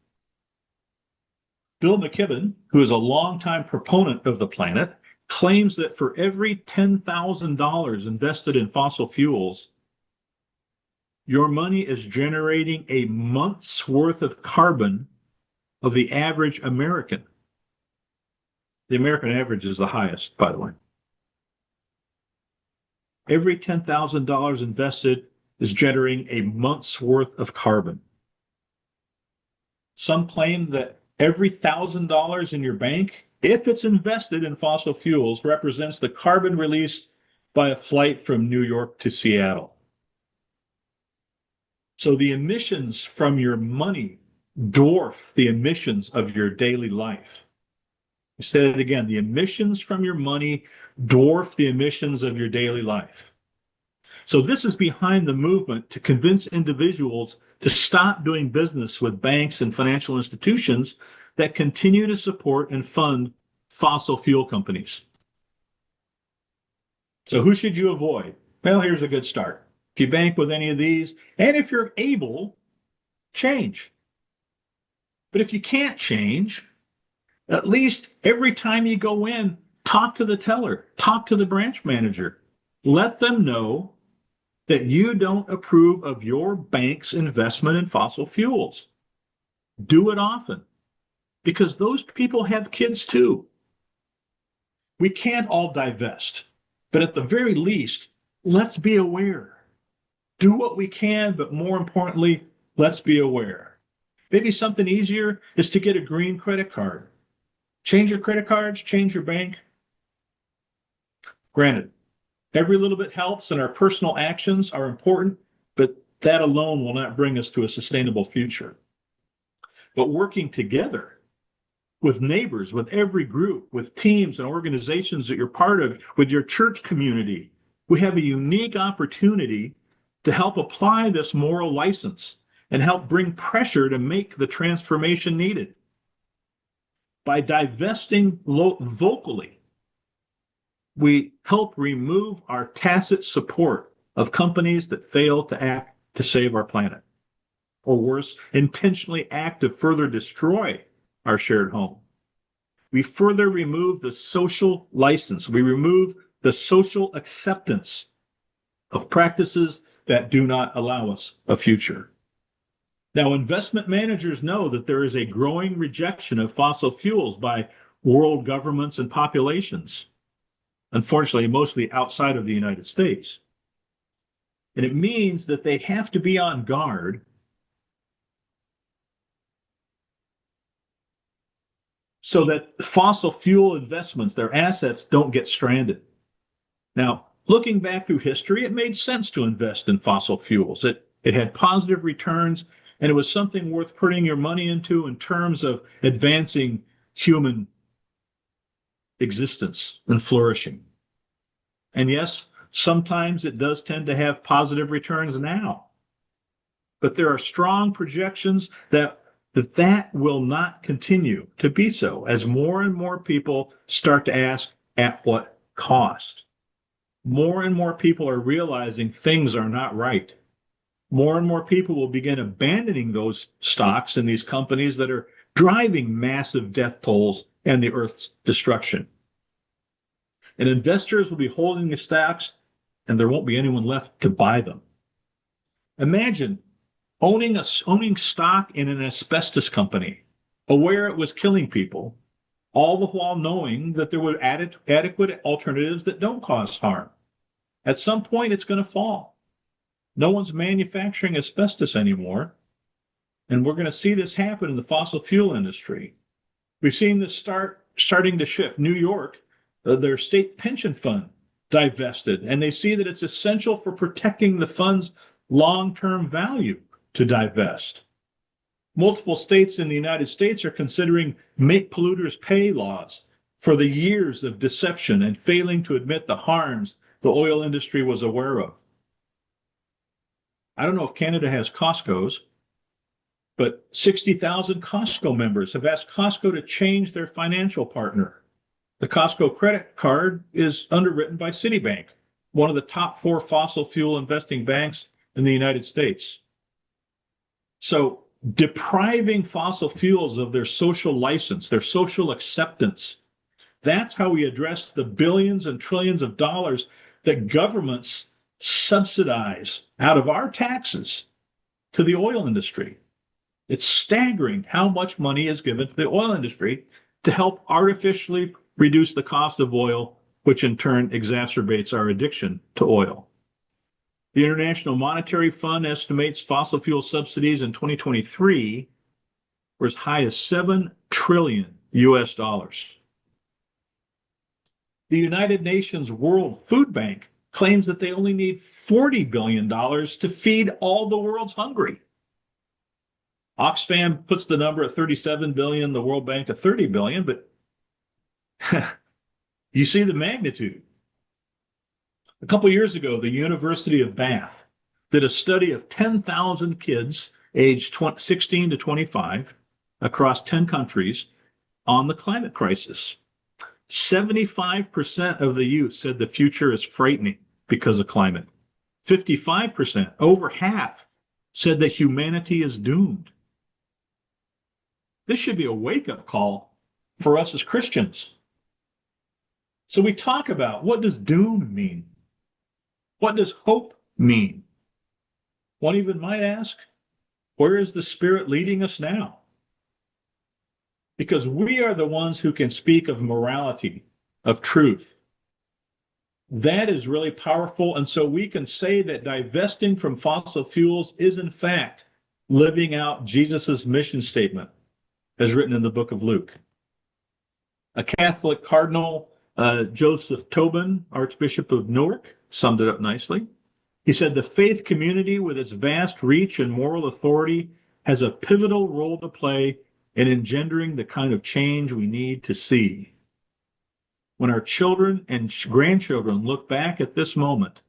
Bill McKibben, who is a longtime proponent of the planet, claims that for every $10,000 invested in fossil fuels, your money is generating a month's worth of carbon of the average American. The American average is the highest, by the way. Every $10,000 invested is generating a month's worth of carbon. Some claim that every $1,000 in your bank, if it's invested in fossil fuels, represents the carbon released by a flight from New York to Seattle. So the emissions from your money dwarf the emissions of your daily life. I say it again, the emissions from your money dwarf the emissions of your daily life. So this is behind the movement to convince individuals to stop doing business with banks and financial institutions that continue to support and fund fossil fuel companies. So who should you avoid? Well, here's a good start. If you bank with any of these, and if you're able, change. But if you can't change, At least every time you go in, talk to the teller, talk to the branch manager. Let them know that you don't approve of your bank's investment in fossil fuels. Do it often because those people have kids too. We can't all divest, but at the very least, let's be aware. Do what we can, but more importantly, let's be aware. Maybe something easier is to get a green credit card. Change your credit cards, change your bank. Granted, every little bit helps and our personal actions are important, but that alone will not bring us to a sustainable future. But working together with neighbors, with every group, with teams and organizations that you're part of, with your church community, we have a unique opportunity to help apply this moral license and help bring pressure to make the transformation needed. By divesting vocally, we help remove our tacit support of companies that fail to act to save our planet, or worse, intentionally act to further destroy our shared home. We further remove the social license. We remove the social acceptance of practices that do not allow us a future. Now, investment managers know that there is a growing rejection of fossil fuels by world governments and populations, unfortunately, mostly outside of the United States. And it means that they have to be on guard so that fossil fuel investments, their assets, don't get stranded. Now, looking back through history, it made sense to invest in fossil fuels. It had positive returns, and it was something worth putting your money into in terms of advancing human existence and flourishing. And yes, sometimes it does tend to have positive returns now. But there are strong projections that will not continue to be so as more and more people start to ask, at what cost? More and more people are realizing things are not right. More and more people will begin abandoning those stocks in these companies that are driving massive death tolls and the Earth's destruction. And investors will be holding the stocks, and there won't be anyone left to buy them. Imagine owning stock in an asbestos company, aware it was killing people, all the while knowing that there were adequate alternatives that don't cause harm. At some point, it's going to fall. No one's manufacturing asbestos anymore, and we're going to see this happen in the fossil fuel industry. We've seen this starting to shift. New York, their state pension fund divested, and they see that it's essential for protecting the fund's long-term value to divest. Multiple states in the United States are considering make polluters pay laws for the years of deception and failing to admit the harms the oil industry was aware of. I don't know if Canada has Costco's, but 60,000 Costco members have asked Costco to change their financial partner. The Costco credit card is underwritten by Citibank, one of the top 4 fossil fuel investing banks in the United States. So depriving fossil fuels of their social license, their social acceptance, that's how we address the billions and trillions of dollars that governments subsidize out of our taxes to the oil industry. It's staggering how much money is given to the oil industry to help artificially reduce the cost of oil, which in turn exacerbates our addiction to oil. The International Monetary Fund estimates fossil fuel subsidies in 2023 were as high as $7 trillion US dollars. The United Nations World Food Bank claims that they only need $40 billion to feed all the world's hungry. Oxfam puts the number at 37 billion, the World Bank at 30 billion, but you see the magnitude. A couple years ago, the University of Bath did a study of 10,000 kids aged 16 to 25 across 10 countries on the climate crisis. 75% of the youth said the future is frightening because of climate. 55%, over half, said that humanity is doomed. This should be a wake-up call for us as Christians. So we talk about, what does doom mean? What does hope mean? One even might ask, where is the Spirit leading us now? Because we are the ones who can speak of morality, of truth. That is really powerful. And so we can say that divesting from fossil fuels is, in fact, living out Jesus's mission statement as written in the book of Luke. A Catholic cardinal, Joseph Tobin, Archbishop of Newark, summed it up nicely. He said, the faith community, with its vast reach and moral authority, has a pivotal role to play in engendering the kind of change we need to see. When our children and grandchildren look back at this moment,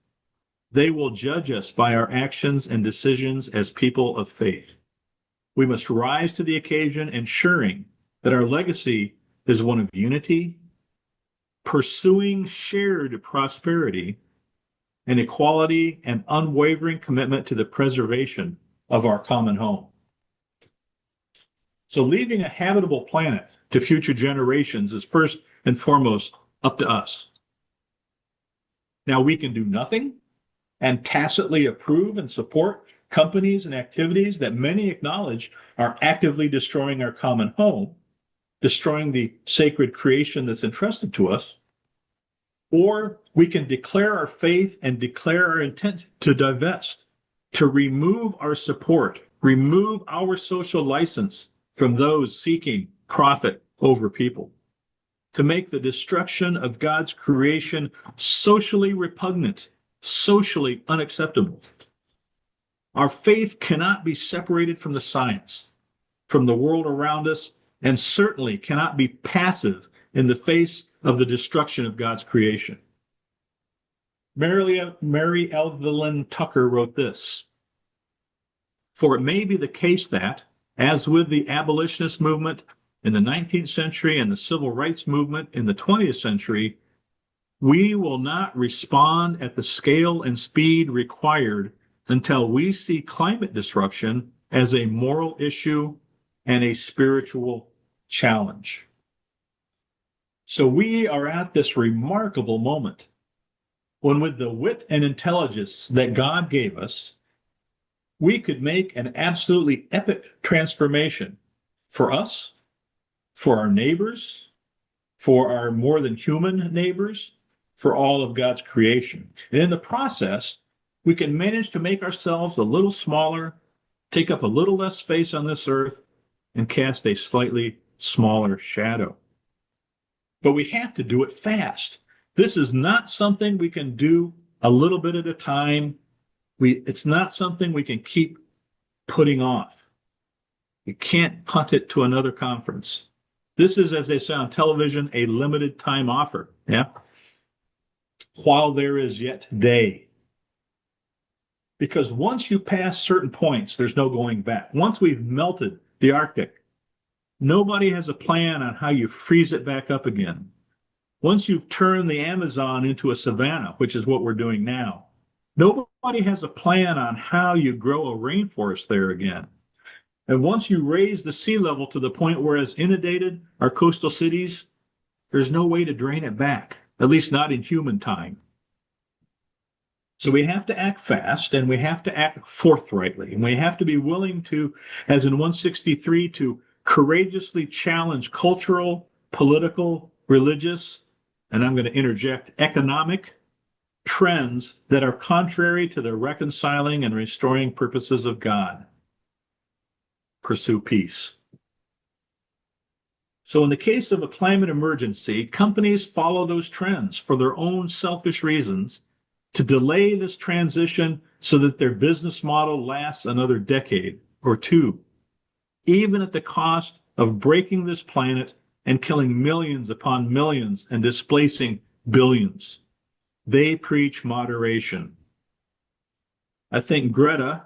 they will judge us by our actions and decisions as people of faith. We must rise to the occasion, ensuring that our legacy is one of unity, pursuing shared prosperity, and equality, and unwavering commitment to the preservation of our common home. So leaving a habitable planet to future generations is first and foremost up to us. Now, we can do nothing and tacitly approve and support companies and activities that many acknowledge are actively destroying our common home, destroying the sacred creation that's entrusted to us. Or we can declare our faith and declare our intent to divest, to remove our support, remove our social license from those seeking profit over people, to make the destruction of God's creation socially repugnant, socially unacceptable. Our faith cannot be separated from the science, from the world around us, and certainly cannot be passive in the face of the destruction of God's creation. Mary Evelyn Tucker wrote this: for it may be the case that, as with the abolitionist movement in the 19th century and the civil rights movement in the 20th century, we will not respond at the scale and speed required until we see climate disruption as a moral issue and a spiritual challenge. So we are at this remarkable moment when, with the wit and intelligence that God gave us, we could make an absolutely epic transformation for us, for our neighbors, for our more than human neighbors, for all of God's creation. And in the process, we can manage to make ourselves a little smaller, take up a little less space on this earth, and cast a slightly smaller shadow. But we have to do it fast. This is not something we can do a little bit at a time. It's not something we can keep putting off. We can't punt it to another conference. This is, as they say on television, a limited time offer. Yeah. While there is yet day. Because once you pass certain points, there's no going back. Once we've melted the Arctic, nobody has a plan on how you freeze it back up again. Once you've turned the Amazon into a savanna, which is what we're doing now, nobody has a plan on how you grow a rainforest there again. And once you raise the sea level to the point where, as inundated our coastal cities, there's no way to drain it back, at least not in human time. So we have to act fast, and we have to act forthrightly, and we have to be willing to, as in 163, to courageously challenge cultural, political, religious, and I'm going to interject, economic trends that are contrary to the reconciling and restoring purposes of God. Pursue peace. So in the case of a climate emergency, companies follow those trends for their own selfish reasons to delay this transition so that their business model lasts another decade or two, even at the cost of breaking this planet and killing millions upon millions and displacing billions. They preach moderation. I think Greta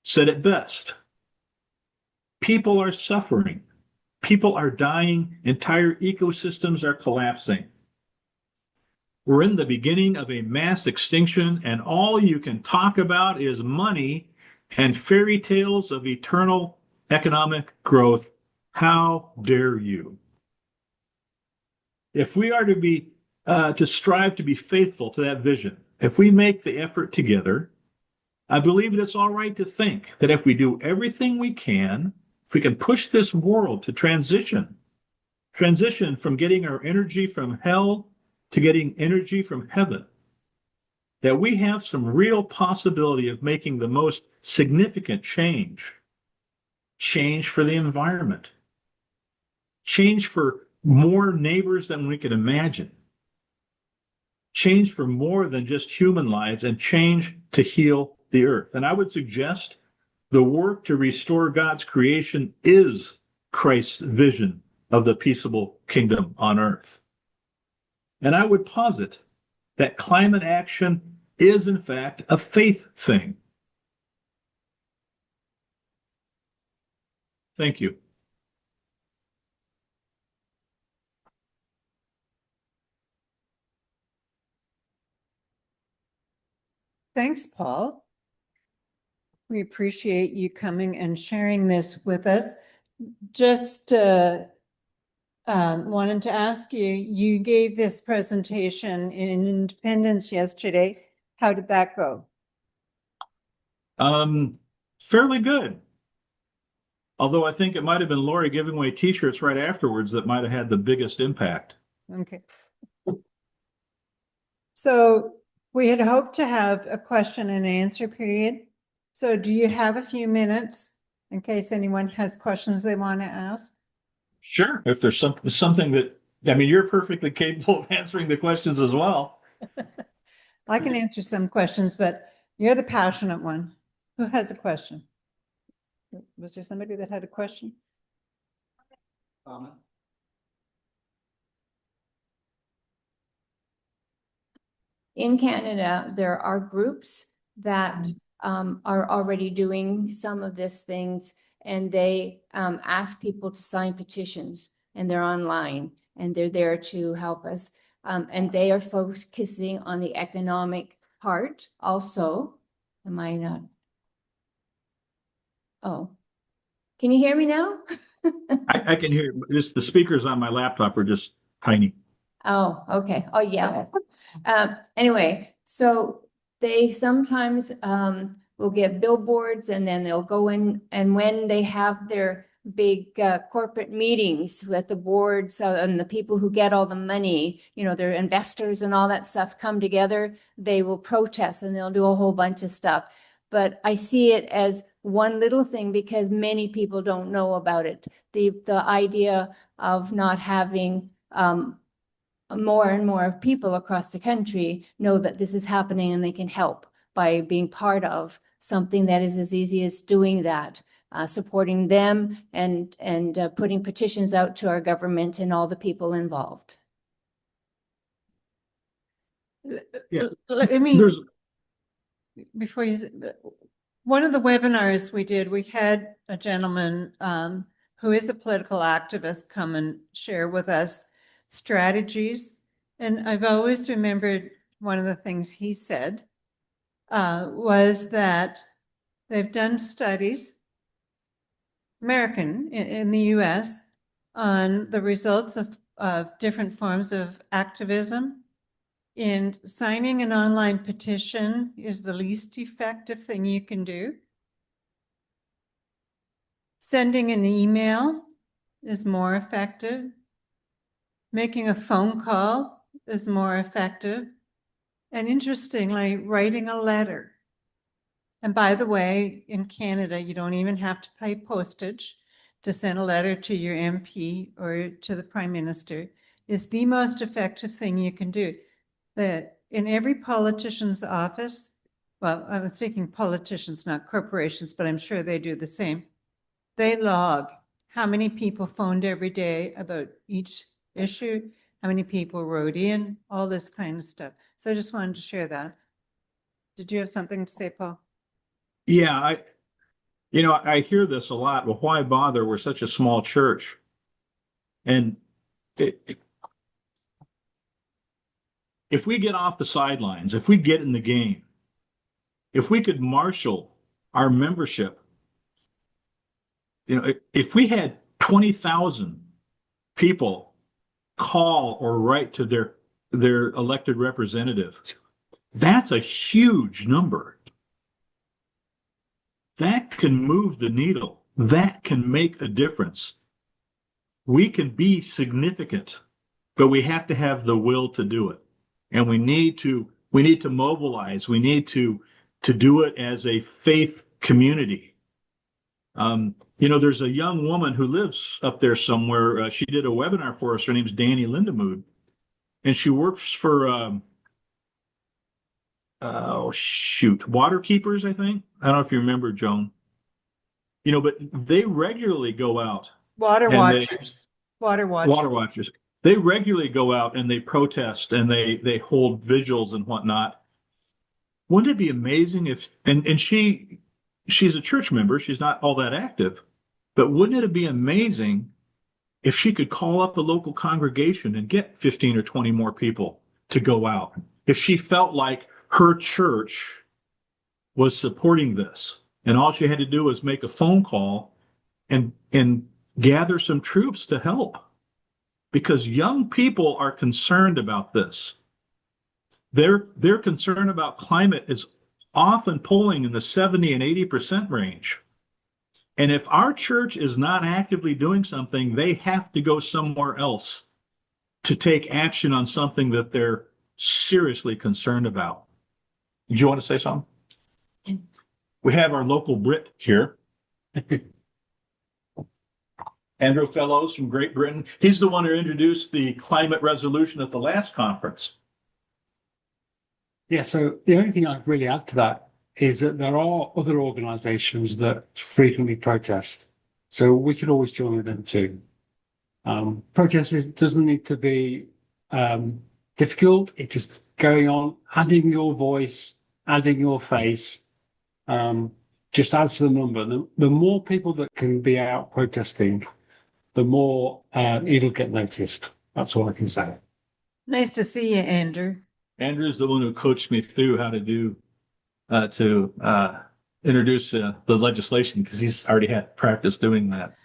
said it best. People are suffering. People are dying. Entire ecosystems are collapsing. We're in the beginning of a mass extinction, and all you can talk about is money and fairy tales of eternal economic growth. How dare you? if we are to be to strive to be faithful to that vision, if we make the effort together, I believe that it's all right to think that if we do everything we can, if we can push this world to transition from getting our energy from hell to getting energy from heaven, that we have some real possibility of making the most significant change for the environment, change for more neighbors than we can imagine, change for more than just human lives, and change to heal the earth. And I would suggest the work to restore God's creation is Christ's vision of the peaceable kingdom on earth. And I would posit that climate action is, in fact, a faith thing. Thank you. Thanks, Paul. We appreciate you coming and sharing this with us. Just wanted to ask you, you gave this presentation in Independence yesterday. How did that go? Fairly good. Although I think it might have been Lori giving away T-shirts right afterwards that might have had the biggest impact. Okay. So we had hoped to have a question and answer period. So do you have a few minutes in case anyone has questions they want to ask? Sure. If there's something that, I mean, you're perfectly capable of answering the questions as well. I can answer some questions, but you're the passionate one. Who has a question? Was there somebody that had a question? In Canada, there are groups that are already doing some of these things, and they ask people to sign petitions, and they're online, and they're there to help us. And they are focusing on the economic part also. Am I not? Oh, can you hear me now? I can hear just the speakers on my laptop are just tiny. Oh, okay. Oh, yeah. Anyway, so they sometimes will get billboards, and then they'll go in, and when they have their big corporate meetings with the boards and the people who get all the money, you know, their investors and all that stuff come together, they will protest and they'll do a whole bunch of stuff. But I see it as one little thing because many people don't know about it. The idea of not having more and more people across the country know that this is happening and they can help by being part of something that is as easy as doing that, supporting them and putting petitions out to our government and all the people involved. Yeah. I mean, before you, one of the webinars we did, we had a gentleman who is a political activist come and share with us strategies. And I've always remembered one of the things he said was that they've done studies, American in the US, on the results of different forms of activism. And signing an online petition is the least effective thing you can do. Sending an email is more effective. Making a phone call is more effective. And interestingly, writing a letter. And by the way, in Canada, you don't even have to pay postage to send a letter to your MP or to the Prime Minister. Is the most effective thing you can do. That in every politician's office, well, I'm speaking politicians, not corporations, but I'm sure they do the same. They log how many people phoned every day about each issue, how many people wrote in, all this kind of stuff. So I just wanted to share that. Did you have something to say, Paul? Yeah, I hear this a lot. Well, why bother? We're such a small church. And if we get off the sidelines, if we get in the game, if we could marshal our membership, if we had 20,000 people call or write to their elected representative. That's a huge number. That can move the needle. That can make a difference. We can be significant, but we have to have the will to do it. And we need to mobilize. We need to do it as a faith community. There's a young woman who lives up there somewhere. She did a webinar for us. Her name's Danny Lindemood, and she works for Water Keepers, I think. I don't know if you remember, Joan. But they regularly go out. Water and watchers. Water Water watchers. They regularly go out and they protest and they hold vigils and whatnot. Wouldn't it be amazing if and she's a church member, she's not all that active, but wouldn't it be amazing if she could call up a local congregation and get 15 or 20 more people to go out? If she felt like her church was supporting this, and all she had to do was make a phone call and gather some troops to help, because young people are concerned about this. Their concern about climate is often polling in the 70 and 80% range. And if our church is not actively doing something, they have to go somewhere else to take action on something that they're seriously concerned about. Do you want to say something? We have our local Brit here. Andrew Fellows from Great Britain. He's the one who introduced the climate resolution at the last conference. Yeah, so the only thing I'd really add to that is that there are other organizations that frequently protest. So we could always join with them too. Protest doesn't need to be difficult. It's just going on, adding your voice, adding your face, just adds to the number. The more people that can be out protesting, the more it'll get noticed. That's all I can say. Nice to see you, Andrew. Andrew's the one who coached me through how to do introduce the legislation, because he's already had practice doing that.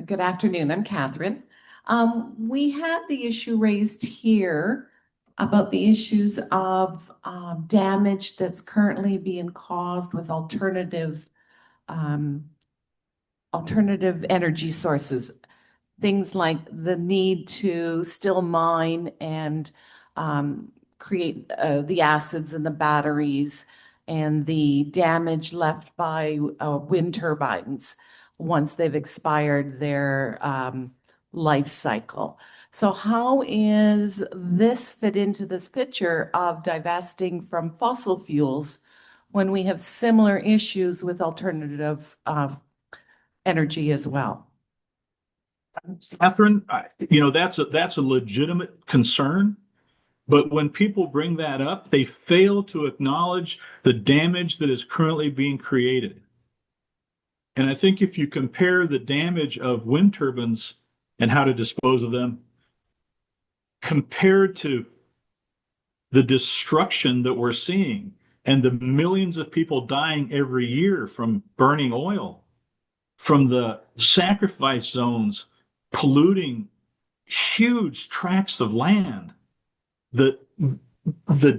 Good afternoon, I'm Catherine. We had the issue raised here about the issues of damage that's currently being caused with alternative energy sources. Things like the need to still mine and create the acids in the batteries, and the damage left by wind turbines once they've expired their life cycle. So how is this fit into this picture of divesting from fossil fuels when we have similar issues with alternative energy as well? Catherine, that's a legitimate concern. But when people bring that up, they fail to acknowledge the damage that is currently being created. And I think if you compare the damage of wind turbines and how to dispose of them compared to the destruction that we're seeing and the millions of people dying every year from burning oil, from the sacrifice zones polluting huge tracts of land, the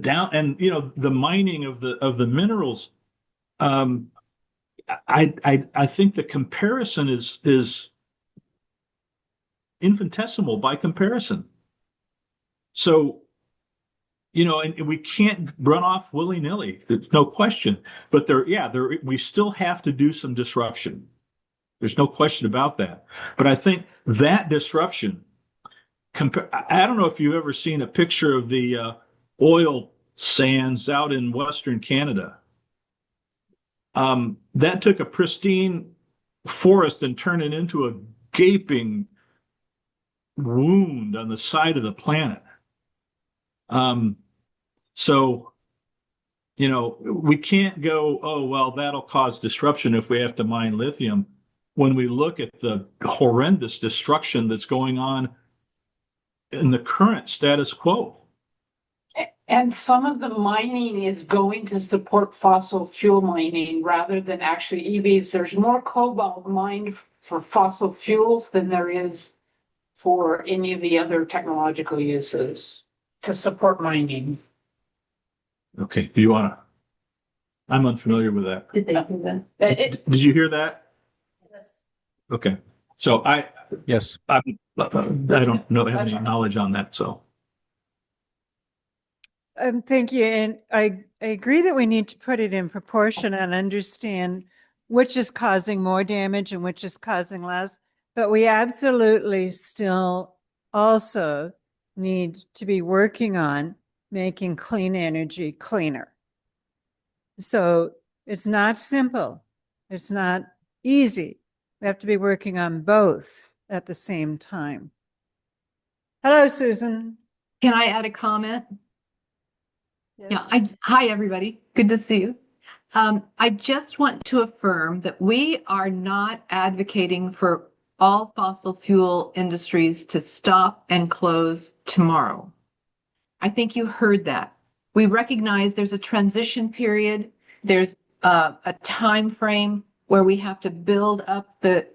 down and the mining of the minerals, I think the comparison is infinitesimal by comparison. So and we can't run off willy-nilly. There's no question. But we still have to do some disruption. There's no question about that. But I think that disruption, I don't know if you've ever seen a picture of the oil sands out in Western Canada. That took a pristine forest and turned it into a gaping wound on the side of the planet. So, we can't go, oh, well, that'll cause disruption if we have to mine lithium, when we look at the horrendous destruction that's going on in the current status quo. And some of the mining is going to support fossil fuel mining rather than actually EVs. There's more cobalt mined for fossil fuels than there is for any of the other technological uses to support mining. Okay, do you want to? I'm unfamiliar with that. Did they do that? Did you hear that? Okay, so Yes. I don't know, have any knowledge on that, so. Thank you. And I agree that we need to put it in proportion and understand which is causing more damage and which is causing less. But we absolutely still also need to be working on making clean energy cleaner. So it's not simple. It's not easy. We have to be working on both at the same time. Hello, Susan. Can I add a comment? Yes. Hi, everybody. Good to see you. I just want to affirm that we are not advocating for all fossil fuel industries to stop and close tomorrow. I think you heard that. We recognize there's a transition period. There's a time frame where we have to build up the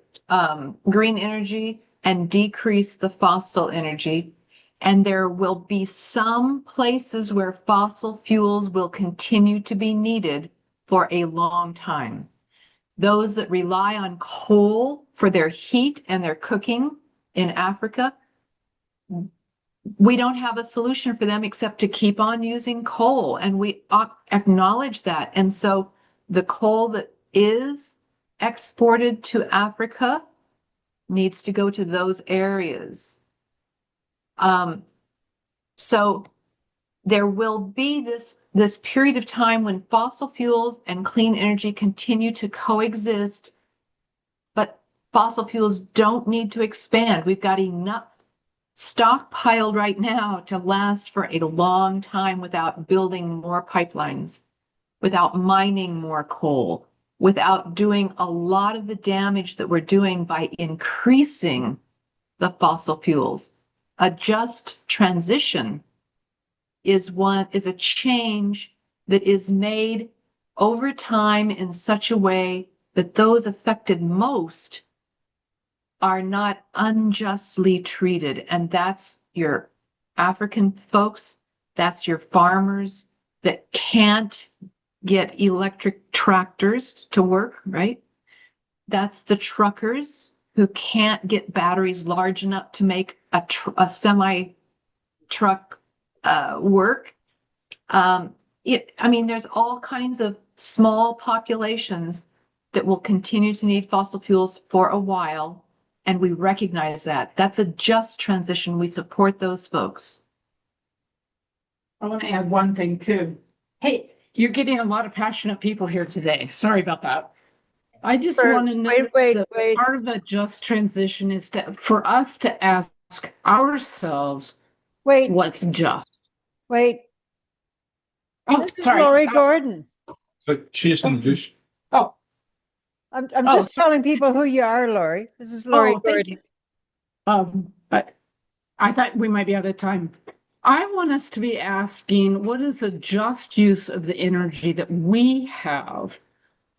green energy and decrease the fossil energy. And there will be some places where fossil fuels will continue to be needed for a long time. Those that rely on coal for their heat and their cooking in Africa, we don't have a solution for them except to keep on using coal. And we acknowledge that. And so the coal that is exported to Africa needs to go to those areas. So there will be this period of time when fossil fuels and clean energy continue to coexist, but fossil fuels don't need to expand. We've got enough stockpiled right now to last for a long time without building more pipelines, without mining more coal, without doing a lot of the damage that we're doing by increasing the fossil fuels. A just transition is a change that is made over time in such a way that those affected most are not unjustly treated. And that's your African folks, that's your farmers that can't get electric tractors to work, right? That's the truckers who can't get batteries large enough to make a semi truck work. There's all kinds of small populations that will continue to need fossil fuels for a while, and we recognize that. That's a just transition. We support those folks. I want to add one thing too. Hey, you're getting a lot of passionate people here today. Sorry about that. I just want to know that part of a just transition is for us to ask ourselves what's just. Wait. Oh, This is sorry. Lori Gordon. But she just introduced. Oh, I'm just telling people who you are, Lori. This is Lori thank Gordon. you. But I thought we might be out of time. I want us to be asking, what is the just use of the energy that we have?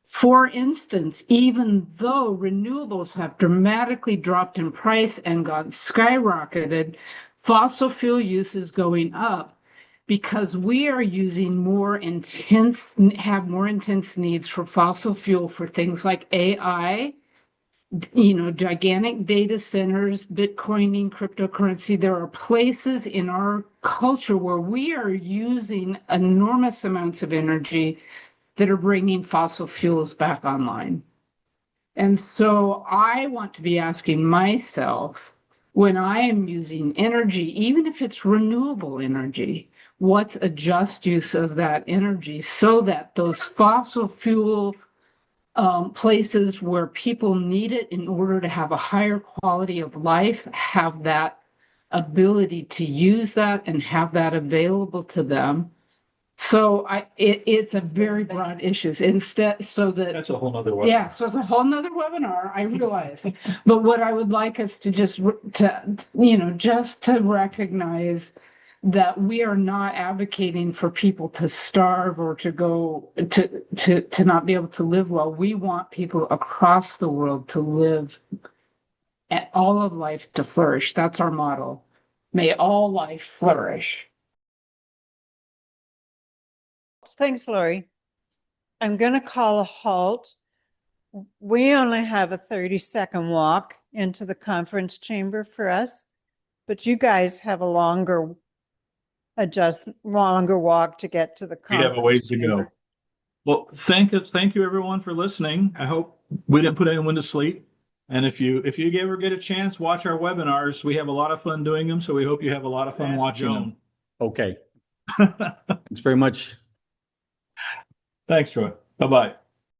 For instance, even though renewables have dramatically dropped in price and gone skyrocketed, fossil fuel use is going up because we are using have more intense needs for fossil fuel for things like AI, gigantic data centers, Bitcoining, cryptocurrency. There are places in our culture where we are using enormous amounts of energy that are bringing fossil fuels back online. And so I want to be asking myself, when I am using energy, even if it's renewable energy, what's a just use of that energy so that those fossil fuel places where people need it in order to have a higher quality of life have that ability to use that and have that available to them. So it's a very broad issue. That's a whole nother webinar. Yeah, so it's a whole nother webinar, I realize. But what I would like us to just to recognize that we are not advocating for people to starve or to go to not be able to live well. We want people across the world to live and all of life to flourish. That's our motto. May all life flourish. Thanks, Lori. I'm going to call a halt. We only have a 30-second walk into the conference chamber for us, but you guys have a longer walk to get to the We have a conference ways to go. chamber. Well, thank you everyone for listening. I hope we didn't put anyone to sleep. And if you ever get a chance, watch our webinars. We have a lot of fun doing them, so we hope you have a lot of fun watching them. Okay. Thanks very much. Thanks, Troy. Bye-bye.